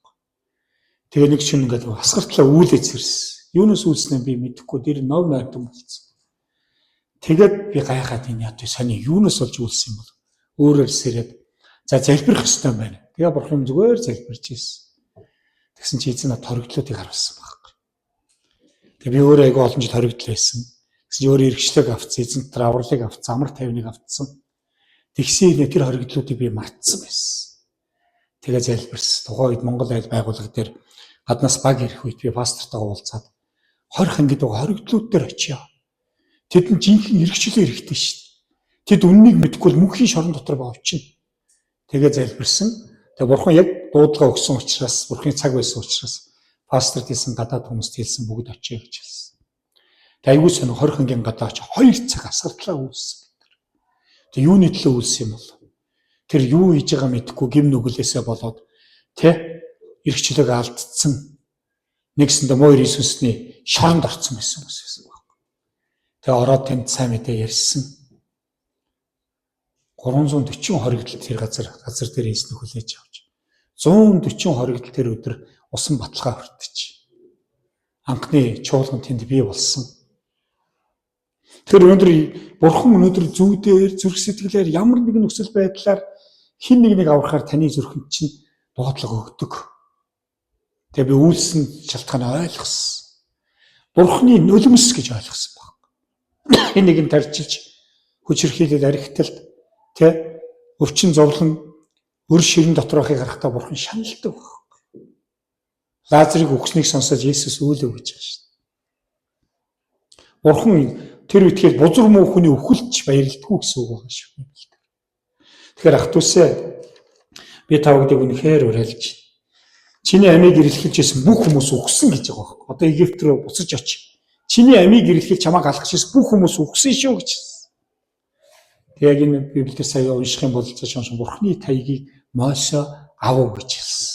S1: Тэгээ нэг чинь ингээд асгартлаа үүлээж ирсэн. Юунаас үүлснээ би мэдэхгүй тэр нов найтан болсон. Тэгээд би гайхаад энэ яа сони юунаас болж үүлсэн юм бол өөрөөр сэрээд за залбирх ёстой юм байна. Тэгээ Бурхан зүгээр залбирч ирсэн. Тэгсэн чи эзэн надад хоригдлуудыг харуулсан байхгүй. Тэгээ би өөрөө айгүй олон жил хоригдл байсан. Гэсэн өөр иргэшлэг авцсан, эзэнт тэр авралыг авцсан, амар тайвныг авцсан. Тэгсээ тэр хоригдлуудыг би мартсан байсан. Тэгээ залбирсан. Тухайн үед Монгол айл байгууллага дээр гаднаас баг ирэх үед би пастортойгоо уулзаад 20 ангид байгаа хоригдлууд дээр очиё. Тэд нь жинхэнэ иргэчлээ хэрэгтэй шүү дээ. Тэд үннийг мэдгүй бол мөнхийн шорон дотор бовчно. Тэгээ залбирсан. Тэгээ бурхан яг дуудлага өгсөн учраас, бурханы цаг байсан учраас пасторт хэлсэн гадаад хүмүүст хэлсэн бүгд очиё гэж хэлсэн. Тэгээ аягүй сонь 20 ангийн гадаа очиж 2 цаг асгартлаа үүссэн. Тэгээ юуны төлөө үлсэн юм бол тэр юу хийж байгаа мэдэхгүй гим нүглээсээ болоод эрхчлөг алдсан нэгсэндээ муур Иесусний шоронд орсон байсан хүмүүс байсан баг. Тэгээ ороод тэнд сайн мэдээ ярьсан. 340 хоригдол тэр газар дээр хийсэн хүлээж авч 140 хоригдол тэр өдөр усан баталгаа хүртэж анхны чуулган тэнд бий болсон. Тэр өнөөдөр бурхан өнөөдөр зүудээр зүрх сэтгэлээр ямар нэгэн нөхцөл байдлаар хин нэг аврахаар таны зүрхэнд чинь дуудлага өгдөг. Тэгээ би үйлсэн шалтгаанаа ойлгосон. Бурханы нулимс гэж ойлгосон баг. Хин нэгэн тарчилж хүчирхийлэл архиталт өвчин зовлон өр ширэн дотор байхыг харахтаа бурхан шаналдаг баг. Лазарыг өгснгийг сонсож Есүс үйлөө гэж байгаа шүү дээ. Бурхан тэр үтгэл бузар муу хүний өхөлч баярлдаггүй гэсэн үг байгаа шүү. Тэгэхээр ах дүүсээ би тавагдыг үнэхээр уриалж байна. Чиний амийг ирэлхэлж исэн бүх хүмүүс үхсэн гэж байгаа байхгүй. Одоо Египт рүү буцаж очив. Чиний амийг ирэлхэлж чамайг алгах шээс бүх хүмүүс үхсэн шүү гэж. Тэг яг энэ Библиэр сая унших юм бол цааш бурхны тайгийг Мойсе авав гэж хэлсэн.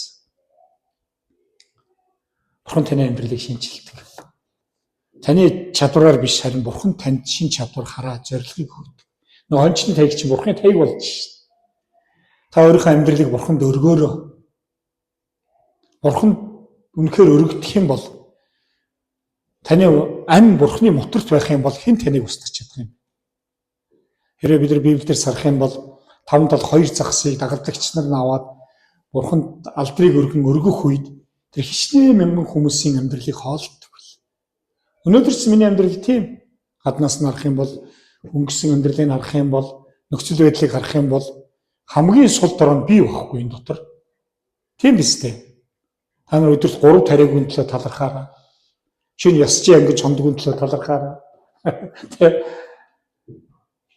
S1: Бурхан таны амьдралыг шинжилдэг. Таны чадвараар биш харин бурхан танд шин чадвар хараа зорилгыг өгдөг. Нөгөө онцны тайг чинь бурханы тайг болж шээ. Та өөрийнхөө амьдралыг бурханд өргөөрөө. Бурхан үнэхээр өргөдөх юм бол таны амь бурханы моторт байх юм бол хэн таныг устгах чадах юм? Хэрвээ бид нар Библиэр сарах юм бол 5-7-2 загсыг дагалдагч нар нь аваад бурханд алдрыг өргөх үед тэр хичнээн мянган хүмүүсийн амьдралыг хоолтдог. Өнөөдөр ч миний амьдрал тийм. Гаднаас нь харах юм бол өнгөрсөн амьдралыг харах юм бол нөхцөл байдлыг харах юм бол хамгийн сул дорой би байхгүй энэ дотор. Тийм биз дээ. Та нар өдөрт 3 тариагийн төлөө талархаараа. Шинэ ясчийн ангиж хондгийн төлөө талархаараа.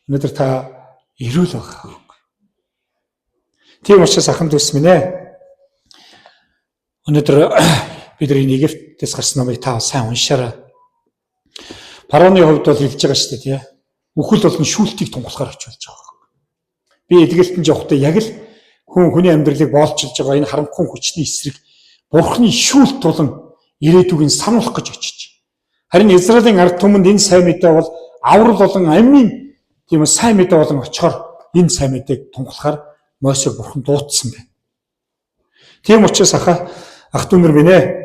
S1: Өнөөдөр та ирүүл байгаа. Тийм учраас ахын дүүс минь ээ. Өнөөдөр бидний Египтээс гарсан номыг та сайн уншаарай. Пароны хувьд бол хэлж байгаа шүү дээ тий. Үхэл болон шүүлтийг тунгалахаар очиж болж байгаа. Би эдгэлтэн жоохтой яг л хүний амьдралыг боолчилж байгаа энэ харамхун хүчний эсрэг бурхны шүүлт тулан ирээдүгийг сануулах гэж очиж. Харин Израилийн ард түмэнд энэ сайн мэдээ бол аврал болон амийн тийм сайн мэдээ болон очихоор энэ сайн мэдээг тунгалахаар Мойсег бурхан дуудсан байна. Тийм учраас ах дүү нар минь ээ.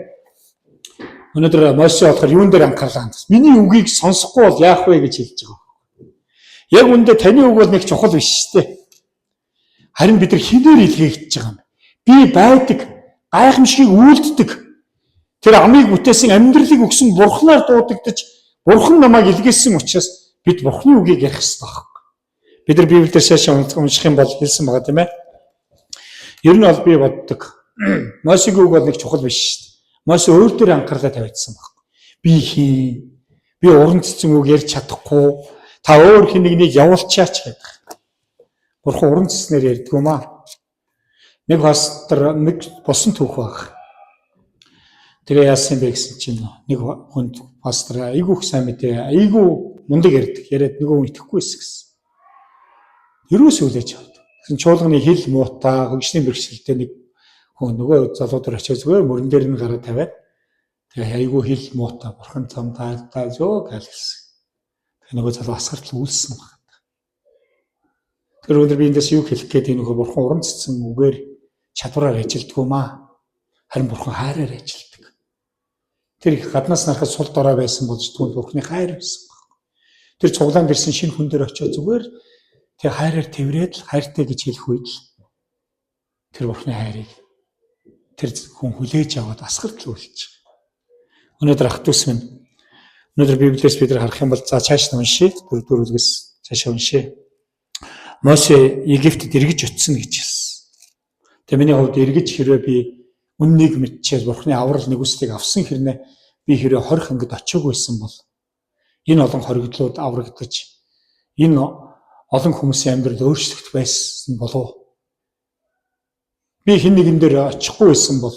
S1: Өнөөдөр Мойсе болохоор юун дээр анхаарлаа хандсан. Миний үгийг сонсохгүй бол яах вэ гэж хэлж байгаа. Яг үндэ таны үг бол нэг чухал биш шүү дээ. Харин бид нар хинээр илгээгдэж байгаа юм. Би байдаг, гайхамшигыг үйлддэг. Тэр амийг бүтээсэн амьдралыг өгсөн бурхнаар дуудагдаж, бурхан намайг илгээсэн учраас бид бурхны үгийг ярих хэрэгтэй байна. Бид нар Библиэр шаашаа унших юм бол хэлсэн байгаа тийм ээ. Ер нь бол би боддог. Мойсегийн үг бол нэг чухал биш шүү дээ. Мойсе өөр дээр анхаарлаа тавьчихсан байна. Би хий. Би уран цэцэн үг ярьж чадахгүй. Та өөр хин нэгнийг явуулчаач гэдэг. Бурхан уран цэцнэр ярьдаг юм аа. Нэг пастор нэг босон түүх баг. Тэгээ яасан бэ гэсэн чинь нэг хүнд пастор айгүйх сайн мэдээ айгүй мундаг ярьдаг. Яриад нөгөө хүн итгэхгүй байсан. Ерөөс үлээж авдаг. Гэсэн чуулганы хил муутай хөгжлийн бэрхшээлтэй нэг хүн нөгөө залуудаар очиж зүгээр мөрөн дээр нь гараа тавиад тэгээ айгүй хил муутай бурхан зам таалтаа зөө гэлсэн. Тэгээ нөгөө залуу асгартал үлссэн байна. Тэр өндөр би эндээс юу хэлэх гээд энэ нөгөө бурхан уран цэцэн үгээр чадвараар ажилтдаг юм аа. Харин бурхан хайраар ажилтдаг. Тэр их гаднаас нарахад сул дорой байсан болж түүнд бурханы хайр байсан. Тэр цуглаанд ирсэн шинэ хүн дээр очиж зүгээр тэг хайраар тэрвэрэд л хайртай гэж хэлэх үед л тэр бурханы хайрыг тэр хүн хүлээж аваад асгартал үлч. Өнөөдөр ах дүүс минь Өнөөдөр Библиэс бид нар харах юм бол за цааш нь уншия. 4-4-өөс цаашаа уншия. Мосе Египтэд эргэж очисон гэж хэлсэн. Тэгээ миний хувьд эргэж хэрвээ би үннийг мэдчихээ Бурхны аврал нэгүслийг авсан хэрнээ би хэрвээ 20 ангид очиагүйсэн бол энэ олон хоригдлууд аврагдаж энэ олон хүмүүсийн амьдрал өөрчлөгдөх байсан болов. Би хэн нэгэн дээр очихгүй байсан бол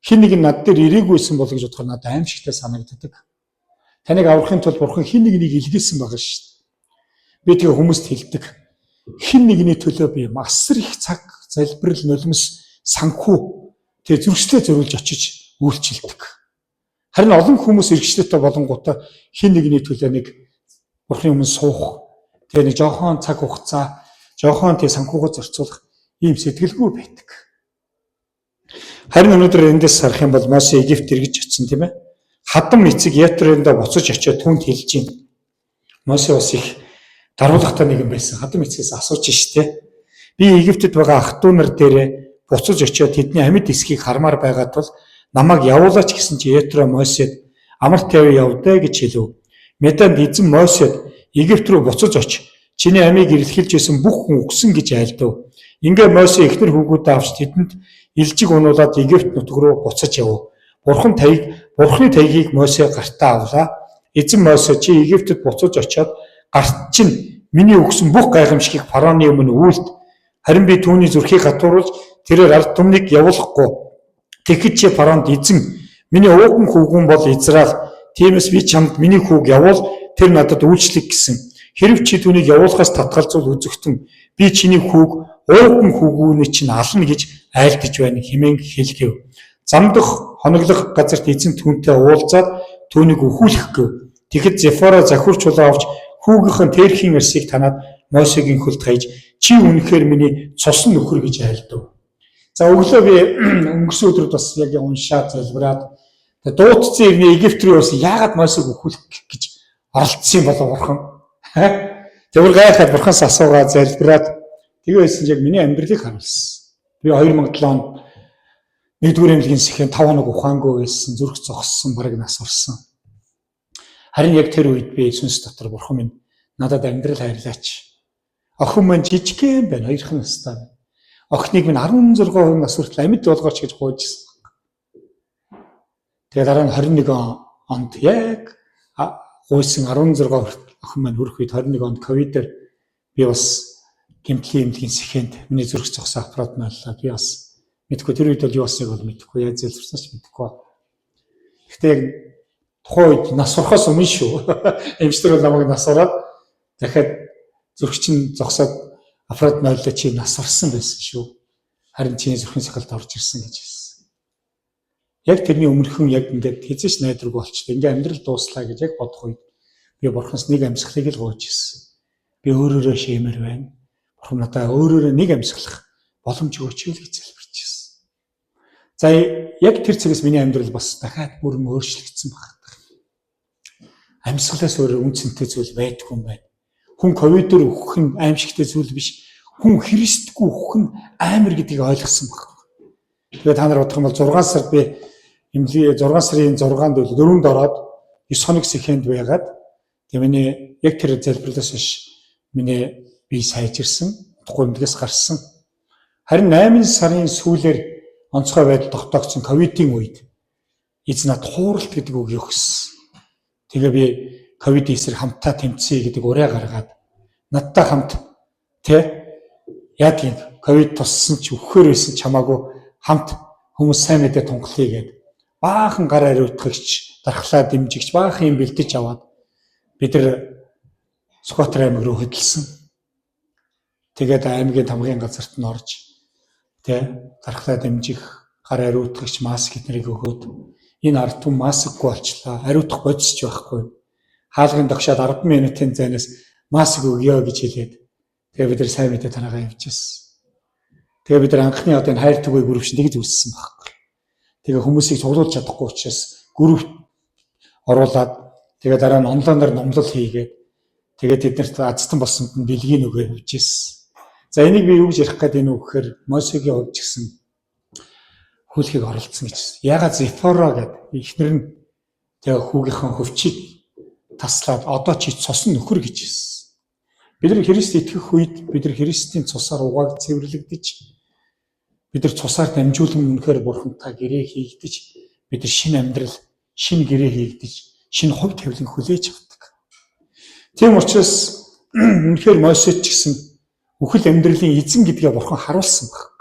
S1: хэн нэг нь над дээр ирээгүйсэн бол гэж бодохоор надад аимшигтай санагддаг. Таныг аврахын тулд Бурхан хэн нэгнийг илгээсэн байгаа шүү дээ. Би тэгээ хүмүүст хэлдэг. Хэн нэгний төлөө би масар их цаг, залбирал, нулимс, санхүү тэгээ зүрхсдээ зориулж очиж үйлчилдэг. Харин олон хүмүүс эргэжлээтэй болонгуудаа хэн нэгний төлөө нэг Бурханы өмнө суух, тэгээ нэг жоохон цаг хугацаа, жоохон тэгээ санхүүгөө зарцуулах ийм сэтгэлгүй байдаг. Харин өнөөдөр эндээс харах юм бол Мосе Египт эргэж очисон тийм ээ. Хадам эцэг Ятрондоо буцаж очиод түнд хэлж байна. Мосе бас их даруулгатай нэгэн байсан. Хадам эцгээс асууж штэ. Би Египтэд байгаа ах トゥ нар дээрээ буцаж очиод тэдний амьд эсхийг хармаар байгаа тул намайг явуулаач гэсэн чи Ятро Мосед амар тайван явдаа гэж хэлв. Меданд эзэн Мосед Египт рүү буцаж оч. Чиний амийг ирлхэлж байсан бүх хүн өгсөн гэж айлдав. Ингээ Мосе эхнэр хүүгүүдээ авч тэдэнд илжиг унуулад Египт нутг руу буцаж яв. Бурхны тайгийг Мосе гартаа авлаа. Эзэн Мосе чи Египтэд буцаж очиод гарт чинь миний өгсөн бүх гайхамшигыг фараоны өмнө үйлд. Харин би түүний зүрхийг хатууруулж тэрээр ард түмнийг явуулахгүй. Тэгэхэд чи фараонд эзэн миний ууган хүүгэн бол Израиль. Тиймээс би чамд миний хүүг явуул тэр надад үйлчлэг гэсэн. Хэрв чи түүнийг явуулахаас татгалзуул үзэгтэн би чиний хүүг ууган хүүгүүний чинь ална гэж айлдаж байна хэмээн хэлгэв. Замдах хоноглох газарт эзэн түүнтэй уулзаад түүнийг өхүүлэх гэв. Тэгэхэд Зефора захиур чулуу авч хүүгийнхэн тэрхийн эрсийг танаад Мосегийн хөлд хаяж чи үнэхээр миний цусан нөхөр гэж айлдав. За өглөө би өнгөрсөн өдрөд бас яг уншаад залбираад дуудсан ирнэ Египт рүү бас яагаад Мосег өхүүлэх гэж оролцсон болов Бурхан. Тэгвэл гайхаад Бурханаас асуугаад залбираад тэгээ байсан яг миний амьдралыг харуулсан. Би 2007 онд 1-р эмнэлгийн сэхэн 5 хоног ухаангүй байсан, зүрх зогссон, бараг нас орсон. Харин яг тэр үед би сүнс дотор Бурхан минь надад амьдрал хайрлаач. Охин маань жижигхэн байна, 2хан настай байна. Охиныг минь 16 нас хүртэл амьд болгооч гэж гуйжсэн. Тэгээ дараа нь 21 онд яг гуйсан 16 хүртэл охин маань хүрэх үед 21 онд ковидээр би бас гэмтлийн эмнэлгийн сэхэнд миний зүрх зогсоо аппарат нооллоо. Би бас мэдгүй тэр үед бол юу болсныг бол мэдэхгүй, яаж зэлбэрсэн ч мэдэхгүй. Гэхдээ яг тухайн үед нас орохоос өмнө шүү. Эмчтэр бол намайг нас ороод дахиад зүрхчин зогсоод аппарат нооллоо чи нас орсон байсан шүү. Харин чиний зүрхийн сахалд орж ирсэн гэж хэлсэн. Яг тэрний өмнөхөн яг ингээд хэзээч найдваргүй болчихлоо. Ингээ амьдрал дууслаа гэж яг бодох үед би Бурханаас нэг амьсгалыг л гуйж ирсэн. Би өөрөөрөө шимээр байна. Бурхан надад өөрөөрөө нэг амьсгалах боломж өгөөч гэж залбирч ирсэн. За яг тэр цагаас миний амьдрал бас дахиад бүрэн өөрчлөгдсөн байна. Амьсгалаас өөр үнцэнтэй зүйл байдгүй юм байна. Хүн ковидээр өөхөх нь аимшигтэй зүйл биш. Хүн Христгүй өөхөх нь амар гэдгийг ойлгосон байна. Тэгээ та нар бодох юм бол 6 сард би 6 сарын 6-нд 4-нд ороод 9 хоног сэхэнд байгаад тэгээ миний яг тэр залбирлаас биш миний бие сайжирсан, гомдгоос гарсан. Харин 8 сарын сүүлээр онцгой байдал тогтоогдсон ковидын үед эзэн над хууралт гэдэг үг өгсөн. Тэгээ би ковид эсрэг хамтаа тэмцэе гэдэг ураа гаргаад надтай хамт яг юм ковид туссан ч өгөхөр байсан чамаагүй хамт хүмүүс сайн мэдээ тунгалъя гэд баахан гар ариутгагч дархлаа дэмжигч баахан юм бэлдэж аваад бид нар Сүхбаатар аймаг руу хөдөлсөн. Тэгээд аймгийн тамгын газарт нь орж дархлаа дэмжих гар ариутгагч маск эднэрийг өгөөд энэ ард түмэн маскгүй болчлаа. Ариутгах бодисч байхгүй. Хаалгын догшоод 10 минутын зайнаас маск өгье гэж хэлээд тэгээ бид нар сайн мэдээ танаагаа явуулчихсан. Тэгээ бид нар анхны одоо энэ хайр түгээг гүрвч нэгж үүссэн байхгүй. Тэгээ хүмүүсийг цуглуулж чадахгүй учраас гүрвт оруулаад тэгээ дараа нь онлайнаар номлол хийгээд тэгээд тэднэрт азтан болсонд нь бэлгийн өгөө явуулчихсан. За энийг би юу гэж ярих гээд энэ үг гэхээр Мосегийн хувьд ч гэсэн хөлхийг оролцсон гэж. Ягаад Зефора гэдэг ихнэр нь тэгээ хүүгийнхээ хөвчийг таслаад одоо чи цус нөхөр гэж хэлсэн. Бид нар Христ итгэх үед бид нар Христийн цусаар угааг цэвэрлэгдэж бид нар цусаар дамжуулан үнэхээр бурхантай гэрээ хийгдэж бид нар шинэ амьдрал, шинэ гэрээ хийгдэж, шинэ хувь тавилан хүлээж авдаг. Тийм учраас үнэхээр Мосед ч гэсэн үхэл амьдралын эзэн гэдгээ бурхан харуулсан баг.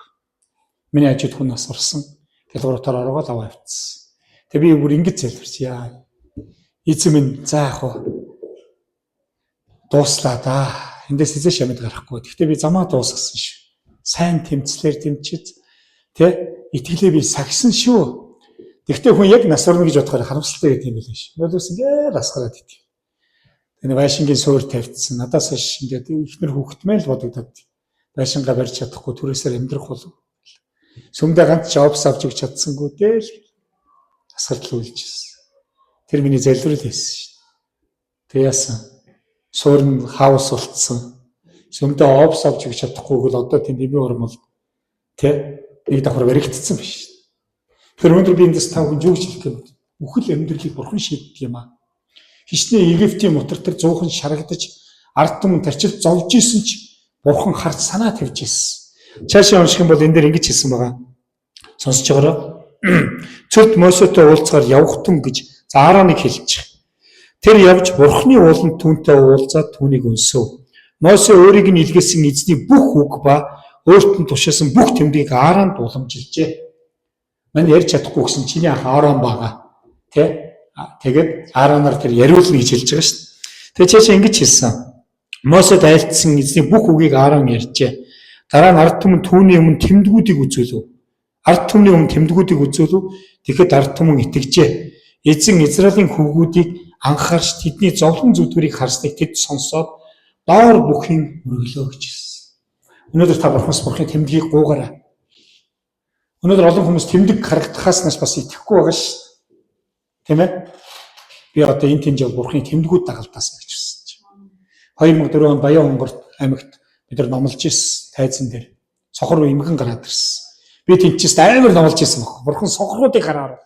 S1: Миний ажид хүн нас орсон. Гэлгууртаар ороод аваа явцсан. Тэгээ би бүр ингэж залбирчээ. Эзэн минь за яах вэ? Дууслаа да. Эндээс эзэн шамд гарахгүй. Гэхдээ би замаа дуусгасан шүү. Сайн тэмцлэр тэмчиж итгэлээ би сагсан шүү. Гэхдээ хүн яг нас орно гэж бодохоор харамсалтай гэдэг юм билээ шүү. Надаас ингээд асгараад идэв. Энэ байшингийн суур тавьчихсан. Надаас хойш ингээд ихнэр хүүхдмээ л бодогдод. Байшингаа барьж чадахгүй түрээсээр амьдрах болов. Сүмдээ ганц жобс авч өгч чадсангүй дээ л асгартал үйлжсэн. Тэр миний залбирал байсан шүү. Тэг яасан. Суур нь хаус болцсон. Сүмдээ овс авч өгч чадахгүй бол одоо тийм нэмийн урам бол нэг давхар баригдсан биш. Тэр өндөр би эндээс тав хүн юу гэж хэлэх юм бэ? Үхэл амьдралыг бурхан шийддэг юм аа. Хичнээн Египтийн мутартар зуухан шарагдаж ард түмэн тарчилт зовж исэн ч бурхан харж санаа тавьж исэн. Цаашаа унших юм бол энэ дээр ингэж хэлсэн байгаа. Сонсож байгаарай. Цөлд Мосетэй уулзгаар явах түн гэж Аароныг хэлчих. Тэр явж бурханы ууланд түүнтэй уулзаад түүнийг өнсөв. Мосе өөрийг нь илгээсэн эзний бүх үг ба өөрт нь тушаасан бүх тэмдгийг Ааронд уламжилжээ. Мань ярьж чадахгүй гэсэн чиний ах Аарон байгаа. Тэгээд Аароноор тэр яриулна гэж хэлж байгаа шүү дээ. Тэгээд цаашаа ингэж хэлсэн. Мосед айлтсан эзний бүх үгийг Аарон ярьжээ. Дараа нь ард түмэн түүний өмнө тэмдгүүдийг үзүүлв. Ард түмний өмнө тэмдгүүдийг үзүүлв. Тэгэхэд ард түмэн итгэжээ. Эзэн Израилийн хүүгүүдийг анхаарч тэдний зовлон зүдгэрийг харсныг тэд сонсоод доор бүхийг мөрөглөө гэж хэлсэн. Өнөөдөр та бурхны тэмдгийг гуугаарай. Өнөөдөр олон хүмүүс тэмдэг харагдахаас нас бас итгэхгүй байгаа ш. Тийм ээ? Би одоо энэ тэмж бурхны тэмдгүүд дагалдаас гэж хэлсэн. 2004 он Баян Хонгорт аймагт бид нар номлож ирсэн тайзан дээр. Сохор эмгэн гараад ирсэн. Би тэнцээс амар номлож ирсэн баг. Бурхан сохруудыг гараар.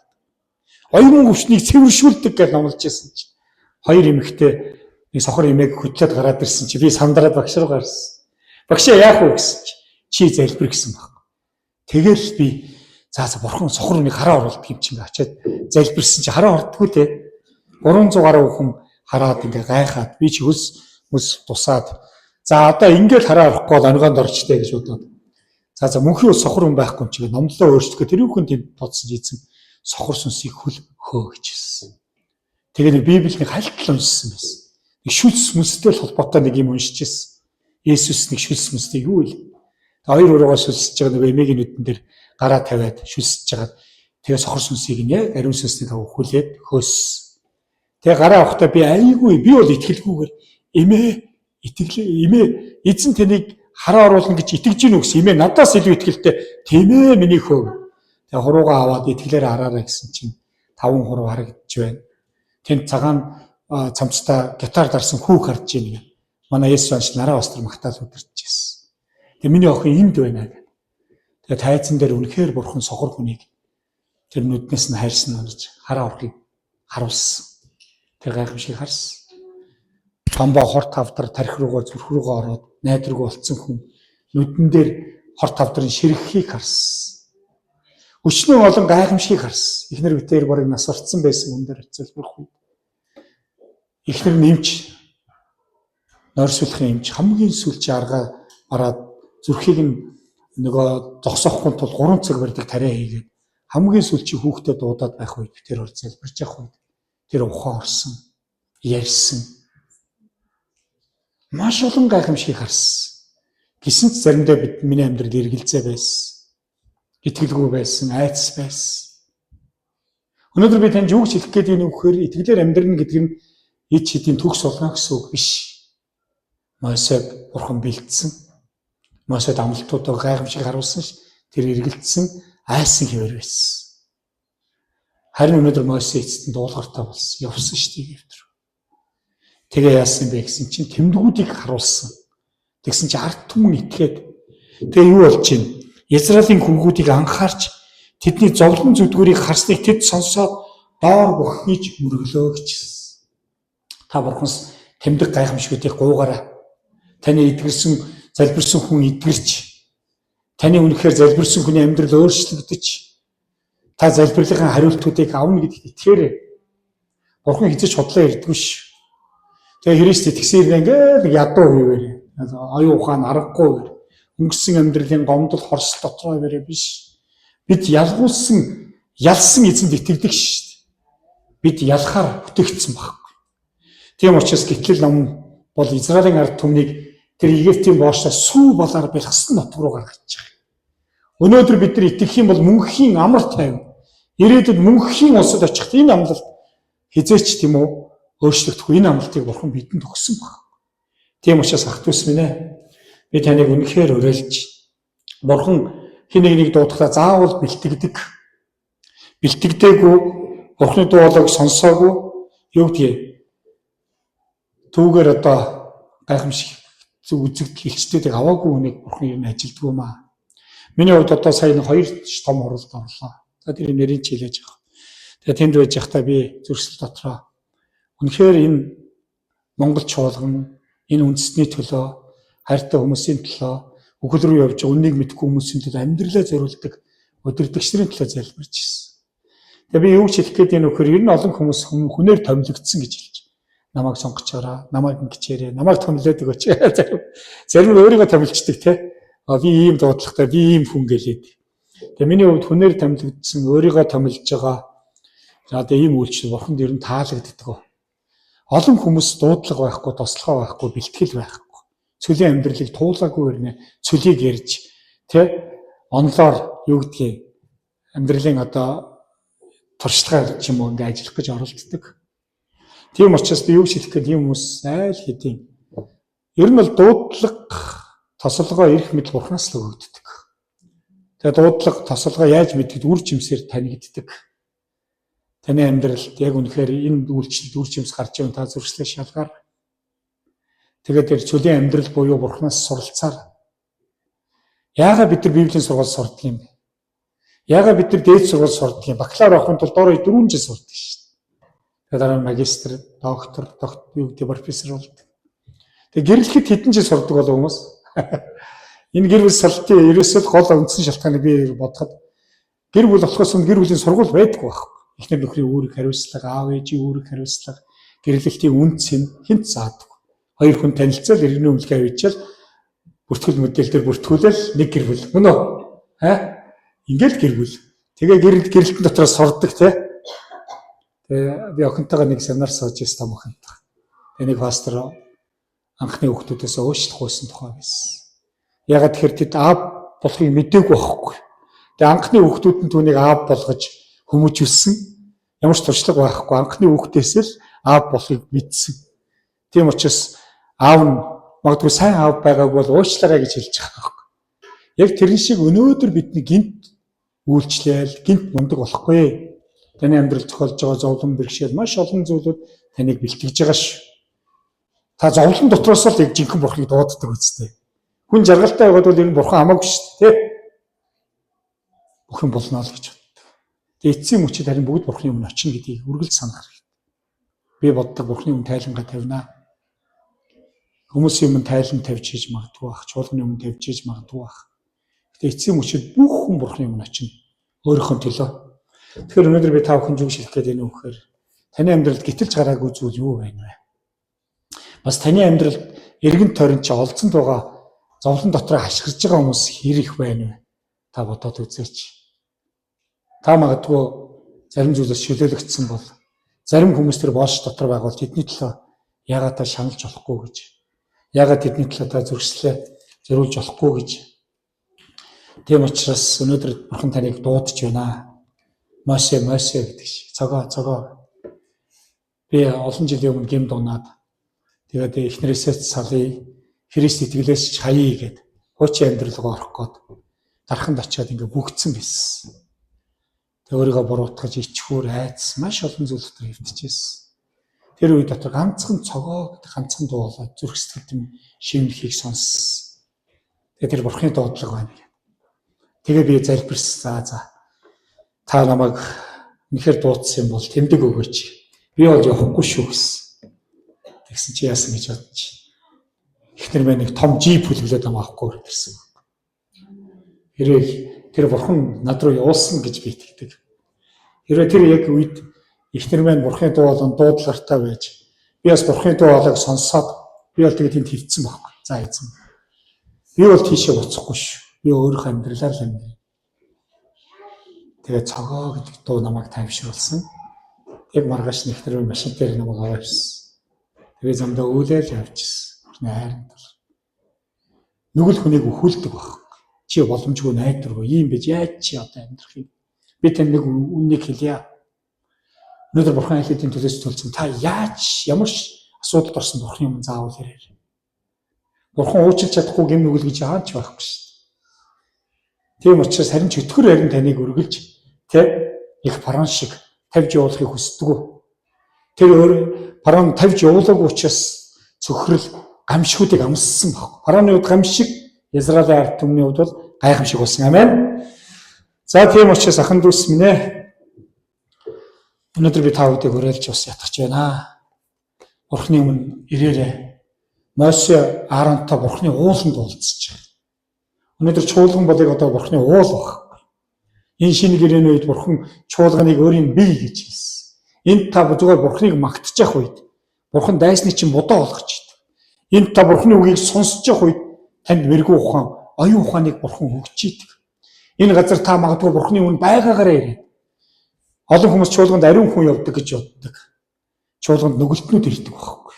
S1: Оюун өвчнийг цэвэршүүлдэг гэж номлож ирсэн чинь. Хоёр эмэгтэй нэг сохор эмээг хөтлөөд гараад ирсэн чи би сандраад багш руу гарсан. Багшаа яах вэ гэсэн чи залбир гэсэн баг. Тэгэл би за бурхан сохор нэг хараа оруулдаг юм чинь очиад залбирсан чи хараа ордггүй те. 300 гаруй хүн хараад ингээ гайхаад би ч хөс тусаад за одоо ингээд хараа орохгүй бол онгоонд орчтой гэж бодоод. За мөнхийн сохор хүн байхгүй юм чи номлоо өөрчлөхөд тэр хүн тийм бодсон ийцэн сохор сүнсийг хөө гэж хэлсэн. Тэгээ нэг Библийн хайлтал уншсан байсан. Нэг шүлс сүнстэй холбоотой нэг юм уншиж ирсэн. Есүс нэг шүлс сүнстэй юу вэ? Хоёр уруугаа шүлсэж байгаа нэг эмээгийн нүдэн дээр гараа тавиад шүлсэж байгаа. Тэгээ сохор сүнсийг нь яг ариун сүнсний тав хүлээд хөөс. Тэгээ гараа авахдаа би айгүй би бол итгэлгүйгээр эмээ эзэн тэнийг хараа оруулна гэж итгэж гинүү гэсэн эмээ надаас илүү итгэлтэй тийм ээ миний хөө. Тэгээ хуруугаа аваад итгэлээр хараарай гэсэн чинь 5 хуруу харагдж байна. Тэнд цагаан цамцтай гитар дарсан хүүг харж байна. Манай Есүс анш нараа остор магтаал өдөрч ирсэн. Тэгээ миний охин энд байна гэх. Тэгээ тайзан дээр үнэхээр бурхан сохор хүнийг тэр нүднээс нь хайрсан гэж хараа урахыг харуулсан. Тэр гайхамшиг харсан. Бамбаа хорт тавдар тарих руугаа зүрх рүүгээ ороод найдраг болцсон хүн нүдэн дээр хорт тавдрын ширххийг харсан. Өчнөө олон гайхамшиг харсан. Эхнэр битээр барыг нас орцсон байсан хүн дээр залбирх үед. Эхнэр нэмж нойрсуулахын эмч хамгийн сүүлчийн аргаа бараад зүрхийг нь нөгөө зогсоохгүй тул 3 цаг барьдаг тариа хийгээд хамгийн сүүлчийн хүүхдэд дуудаад байх үед тэр бол залбирч явах үед тэр ухаан орсон, ярьсан. Маш олон гайхамшиг харсан. Гэсэн ч заримдаа бид миний амьдрал эргэлзээ байсан. Итгэлгүй байсан, айц байсан. Өнөөдөр би танд юу гэж хэлэх гээд байна вэ гэхээр итгэлээр амьдрна гэдэг нь эд шидийн төгс болно гэсэн үг биш. Мосед бурхан бэлдсэн. Мосед амлалтуудаа гайхамшиг харуулсан ш. Тэр эргэлдсэн айсан хэвээр байсан. Харин өнөөдөр Мосе эцэст дуулгартай болсон. Явсан ш Египт рүү. Тэгээ яасан бэ гэсэн чинь тэмдгүүдийг харуулсан. Тэгсэн чинь ард түмэн итгээд тэгээ юу болж байна? Израилийн хүүгүүдийг анхаарч тэдний зовлон зүдгүүрийг харсныг тэд сонсоод доор бохиж мөрөглөө гэж хэлсэн. Та бурханс тэмдэг гайхамшгуудыг гуугаарай. Таны эдгэрсэн, залбирсан хүн эдгэрч, таны үнэхээр залбирсан хүний амьдрал өөрчлөгдөж, та залбирлын хариултуудыг авна гэдэгт итгээрэй. Бурхан хизэж худлаа ирдэггүй ш. Тэгээ Христ итгэсэн ирнэ ингээд ядуу хийвэр. Оюун ухаан аргагүй. Өнгөрсөн амьдралын гомдол хорс дотроо ирээ биш. Бид ялсан эзэнд итгэдэг шүү дээ. Бид ялахаар бүтээгдсэн байхгүй. Тийм учраас гитлэл ном бол Израилийн ард түмнийг тэр Египтийн боошоос сүү болоор бэлгсэн нутг руу гаргаж байгаа. Өнөөдөр бид нар итгэх юм бол мөнхийн амар тайван, ирээдүйд мөнхийн улсад очихт энэ амлалт хизээч тийм үү өөрчлөгдөхгүй энэ амлалтыг бурхан бидэнд өгсөн баг. Тийм учраас ах トゥ ус минь ээ, би таныг үнэхээр уриалж, бурхан хэн нэг дуудахтаа заавал бэлтгэдэггүй, бурханы дуу хоолойг сонсоогүй, юу гэдгийг түүгээр одоо гайхамшиг үзэгдэл хэлцүүдийг аваагүй хүнийг бурхан ер нь ажилддаг юм аа. Миний хувьд одоо сая 2 том оролт орлоо. За тэр нэрийг чилээж авах. Тэгээ тэнд байж байхдаа би зүрхсэл дотроо үнэхээр энэ Монгол чуулган, энэ үндэстний төлөө, хайртай хүмүүсийн төлөө, үхэл рүү явж үннийг мэдгүй хүмүүсийн төлөө амьдралаа зориулдаг өдөрдөгчдийн төлөө залбирч ирсэн. Тэгээ би юу ч хэлэх гээд энэ нөхөр ер нь олон хүмүүс хүнээр томилогдсон гэж хэлж. Намайг сонгочоороо, намайг ингэчээрээ, намайг томилоод өгөөч. Зарим нь өөрийгөө томилчдаг те. Би ийм дуудлагатай, би ийм хүн гэлээд. Тэгээ миний хувьд хүнээр томилогдсон, өөрийгөө томилж байгаа. За тэгээ ийм үйлчлэл бурханд ер нь таалагддаг. Олон хүмүүс дуудлага байхгүй, тослогоо байхгүй, бэлтгэл байхгүй. Цөлийн амьдралыг туулаагүй ирнэ, цөлийг ярьж тэ онлоор юу гэдгийг амьдралын одоо туршлагаар ч юм уу ингээ ажиллах гэж оролддог. Тийм учраас би юу хэлэх гээд ийм хүмүүс айл хэдийн ер нь бол дуудлага тослогоо ирэх мэдл бурхнаас л өгөгддөг. Тэгээ дуудлага тослогоо яаж мэдгэд үр жимсээр танигддаг. Таны амьдралд яг үнэхээр энэ үйлчлэлд үр жимс гарч явна, та зүрхлээ шалгаар. Тэгээд тэр чөлийн амьдрал буюу бурхнаас суралцаар. Яагаад бид нар Библийн сургаал сурдаг юм бэ? Яагаад бид нар дээд сургаал сурдаг юм? Бакалавр авахын тулд доороо 4 жил сурдаг шүү дээ. Тэгээд дараа нь магистр, доктор, профессор болдог. Тэгээд гэрлэхэд хэдэн жил сурдаг болов хүмүүс? Энэ гэр бүл салтын ерөөсөө гол үндсэн шалтгааныг би бодоход гэр бүл болохоос өмнө гэр бүлийн сургууль байдаг байхгүй. Эхнэр нөхрийн үүрэг хариуцлага, аав ээжийн үүрэг хариуцлага, гэрлэлтийн үнц нь хинт заадаг. Хоёр хүн танилцал, иргэний өмнөлгөө авчил бүртгэл мэдээлэлээр бүртгүүлэл нэг гэр бүл. Мөн үү? Ингээл гэр бүл. Тэгээ гэрэлтэн дотор сурдаг тий. Тэгээ би охинтойгоо нэг семинар сууж байсан том охинтой. Тэгээ нэг пастор анхны хүүхдүүдээс уушлахгүйсэн тухай байсан. Ягаад тэгэхээр тэд аав болохыг мэдээгүй байхгүй. Тэгээ анхны хүүхдүүд нь түүнийг аав болгож хүмүүжүүлсэн. Ямар ч туршлага байхгүй. Анхны хүүхдээс л аав болохыг мэдсэн. Тийм учраас аав нь магадгүй сайн аав байгааг бол уучлаарай гэж хэлж байгаа байхгүй. Яг тэрэн шиг өнөөдөр бидний гинт үйлчлээл, гинт мундаг болохгүй. Таны амьдрал тохиолж байгаа зовлон бэрхшээл маш олон зүйлүүд таныг бэлтгэж байгаа ш. Та зовлон дотроос л яг жинхэнэ бурхыг дууддаг үстэй. Хүн жаргалтай байгаад бол энэ бурхан хамаагүй шүү дээ. Бүх юм болно л гэж боддог. Тэгээ эцсийн мөчид харин бүгд бурханы өмнө очино гэдгийг үргэлж санах хэрэгтэй. Би боддог бурханы өмнө тайлангаа тавина. Хүмүүсийн өмнө тайлан тавьж хийж магадгүй бах, чуулганы өмнө тавьж хийж магадгүй бах. Тэгээ эцсийн мөчид бүх хүн бурханы өмнө очино. Өөрийнхөө төлөө. Тэгэхээр өнөөдөр би та бүхэн юу шилжих гээд энэ өгөхөр таны амьдралд гитэлж гараагүй зүйл юу байна вэ? Бас таны амьдралд эргэн тойрон чи олзонд байгаа зовлон дотроо хашгирж байгаа хүмүүс хэр их байна вэ? Та бодоод үзээч. Та магадгүй зарим зүйлээс шөлөөлөгдсөн бол зарим хүмүүс тэр боош дотор байгавал тэдний төлөө яагаад та шаналж болохгүй гэж. Яагаад тэдний төлөө та зөрчлөө зориулж болохгүй гэж. Тийм учраас өнөөдөр бурхан таныг дуудаж байна. Моше гэдэг шиг цогоо. Би олон жилийн өмнө гэмд унаад тэгээд эхнэрээсээ салъя, Христ итгэлээс ч хаяа гэд хуучин амьдрал руу орох гээд дарханд очиод ингээ бүгдсэн байсан. Тэг өөрийгөө буруутгаж ичхүүр айц маш олон зүйл дотор хэвтчихсэн. Тэр үе дотор ганцхан цогоо гэдэг ганцхан дуу болоод зүрх сэтгэлд шимлэхийг сонссон. Тэгээд тэр бурхны дуудлага байна. Тэгээ би залбирсан. За. Та намайг үнэхээр дуудсан юм бол тэмдэг өгөөч. Би бол явахгүй шүү гэсэн. Тэгсэн чи яасан гэж бодчих. Эхнэр мань нэг том жип хүлээлээд авахгүй ирсэн. Хэрэг тэр бурхан над руу явуулсан гэж би итгэдэг. Хэрэг тэр яг үед эхнэр мань бурханы дуу болон дуудлагатай байж би бас бурханы дуу хоолойг сонсоод би бол тэгээд энд хөвцсөн байхгүй. За эзэн. Би бол тийшээ буцахгүй шүү. Би өөрийнхөө амьдралаар л амьдрий. Тэгээд цогоо гэдэг дуу намайг тайвшруулсан. Яг маргааш нэгтэр машин дээр намайг аваад ирсэн. Тэгээд замдаа өөлөөл явчихсан. Бурхны хайранд. Нүгэл хүнийг өхүүлдэг баг. Чи боломжгүй найдваргүй юм байж яаж чи одоо амьдрах юм? Би тань нэг үннийг хэлье. Өнөөдөр бурхан хэлэдийн төлөөс төлсөн та яаж ямар асуудалд орсон бурханы юм заавал ярээр. Бурхан уучлах чадахгүй гэм нүгэл гэж хаач байхгүй шүү дээ. Тийм учраас харин ч өтгөр харин таныг үргэлж их паран шиг тавьж явуулахыг хүсдэг. Тэр өөр паран тавьж явуулаагүй учраас цөхрөл гамшигуудыг амссан баг. Параны үед гамшиг, Израилийн ард түмний хувьд бол гайхамшиг болсон. Амен. За тийм учраас ахын дүүс минь ээ. Өнөөдөр би та бүдийг уриалж бас ятгах байна. Бурхны өмнө ирээрээ. Мосе Ааронтой бурхны ууланд уулзчих. Өнөөдөр чуулган болыг одоо бурхны уул баг. Энэ шинэ гэрээний үед бурхан чуулганыг өөрийн бие гэж хэлсэн. Энд та зүгээр бурхныг магтчих үед бурхан дайсны чинь будаа болгож идэв. Энд та бурхны үгийг сонсож явах үед танд мэрэгүү ухаан, оюун ухааныг бурхан өгч идэг. Энэ газар та магадгүй бурхны өмнө байгаагаараа ирээд. Олон хүмүүс чуулганд ариун хүн явдаг гэж боддог. Чуулганд нүгэлтнүүд ирдэг байхгүй.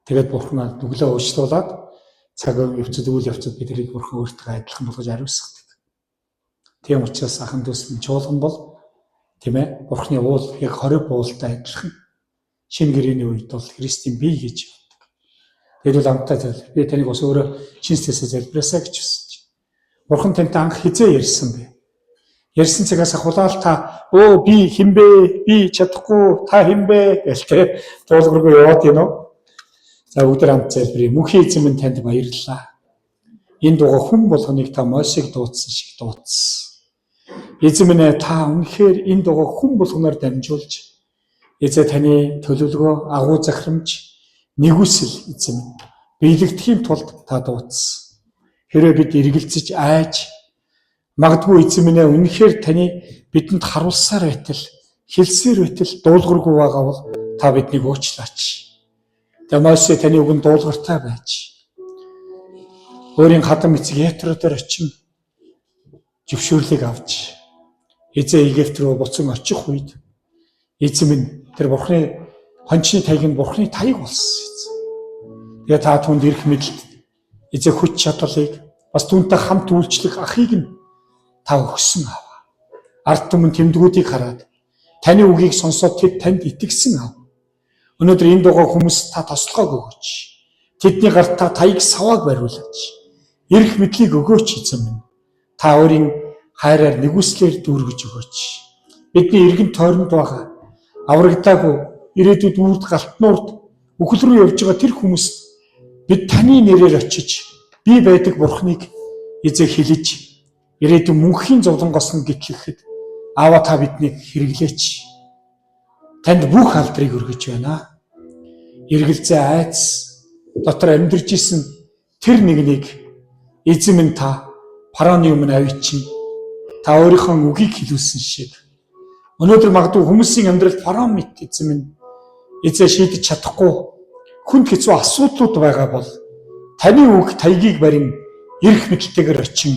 S1: Тэгээд бурхнаа нүглээ уучлуулад цаг явцад үйл явцад биднийг бурхан өөртөө адилхан болгож ариусгадаг. Тийм учраас ахын дүүс минь чуулган бол тийм ээ бурхны уул яг 20 буултай адилхан шинэ гэрээний үед бол Христийн бие гэж явдаг. Тэгэл амттай зал би таныг бас өөрөө шинэ сэтгэлээсээ залбираасаа гэж хүсэж. Бурхан тантай анх хизээ ярьсан бэ? Ярьсан цагаас ахуулаад та би хинбэ? Би чадахгүй, та хинбэ гэлтэй дуулгаргүй яваад гинөө. За бүгд хамт залбирая. Мөнхийн эзэн минь танд баярлалаа. Энэ дугаа хүн болгоныг та Мосег дуудсан шиг дуудсан. Эзэн минь та үнэхээр энэ дугаа хүн болгоноор дамжуулж эзэн таны төлөвлөгөө, агуу захирамж, нэгүсэл эзэн минь биелэгдэхийн тулд та дуудсан. Хэрвээ бид эргэлзэж айж магадгүй эзэн минь үнэхээр таны бидэнд харуулсаар байтал, хэлсээр байтал дуулгаргүй байгаа бол та биднийг уучлаач. Мосе таны үгэнд дуулгартай байж өөрийн хадам эцэг Ятро дээр очив зөвшөөрлийг авч эзэн Египт рүү буцан очих үед эзэн минь тэр бурхны хончны тайганд бурхны тайг болсон. Тэгээ та түнд ирэх мэдлэлд эзэн хүч чадлыг бас түүнтэй хамт үйлчлэх ахыг нь та өгсөн аваа. Ард түмэн тэмдгүүдийг хараад таны үгийг сонсоод тэд танд итгэсэн ав. Өнөөдөр энэ дугаа хүмүүс та тослогоог өгөөч. Тэдний гарт та таяг савааг бариулаач. Ирэх мэдлийг өгөөч эзэн минь. Та өөрийн хайраар нэгүслэр дүүргэж өгөөч. Бидний эргэн тойронд байгаа аврагдаагүй ирээдүйд үрд галтнуурд үхэл рүү явж байгаа тэр хүмүүст бид таны нэрээр очиж би байдаг бурхныг эзэн хэлж ирээдүйн мөнхийн зовлонгоос нь гэтлэхэд аава та биднийг хэрэглээч. Танд бүх алдрыг өргөж байна. Эргэлзээ айц дотор амьдарч исэн тэр нэгнийг эзэн минь та параны өмнө авчи. Та өөрийнхөө үгийг хэлүүлсэн шиг. Өнөөдөр магадгүй хүмүүсийн амьдралд паран мэт эзэн минь эзэн шийдэж чадахгүй хүнд хэцүү асуудлууд байгаа бол таны үг тайгийг барин эрх мэдэлтэйгээр очин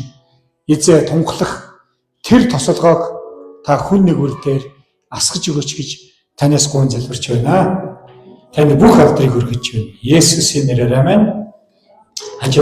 S1: эзэн тунхлах тэр тосолгоог та хүн нэг үр дээр асгаж өгөөч гэж танаас гуйн залбирч байна. Таны бүх алдрыг өргөж байна. Есүсийн нэрээр амен.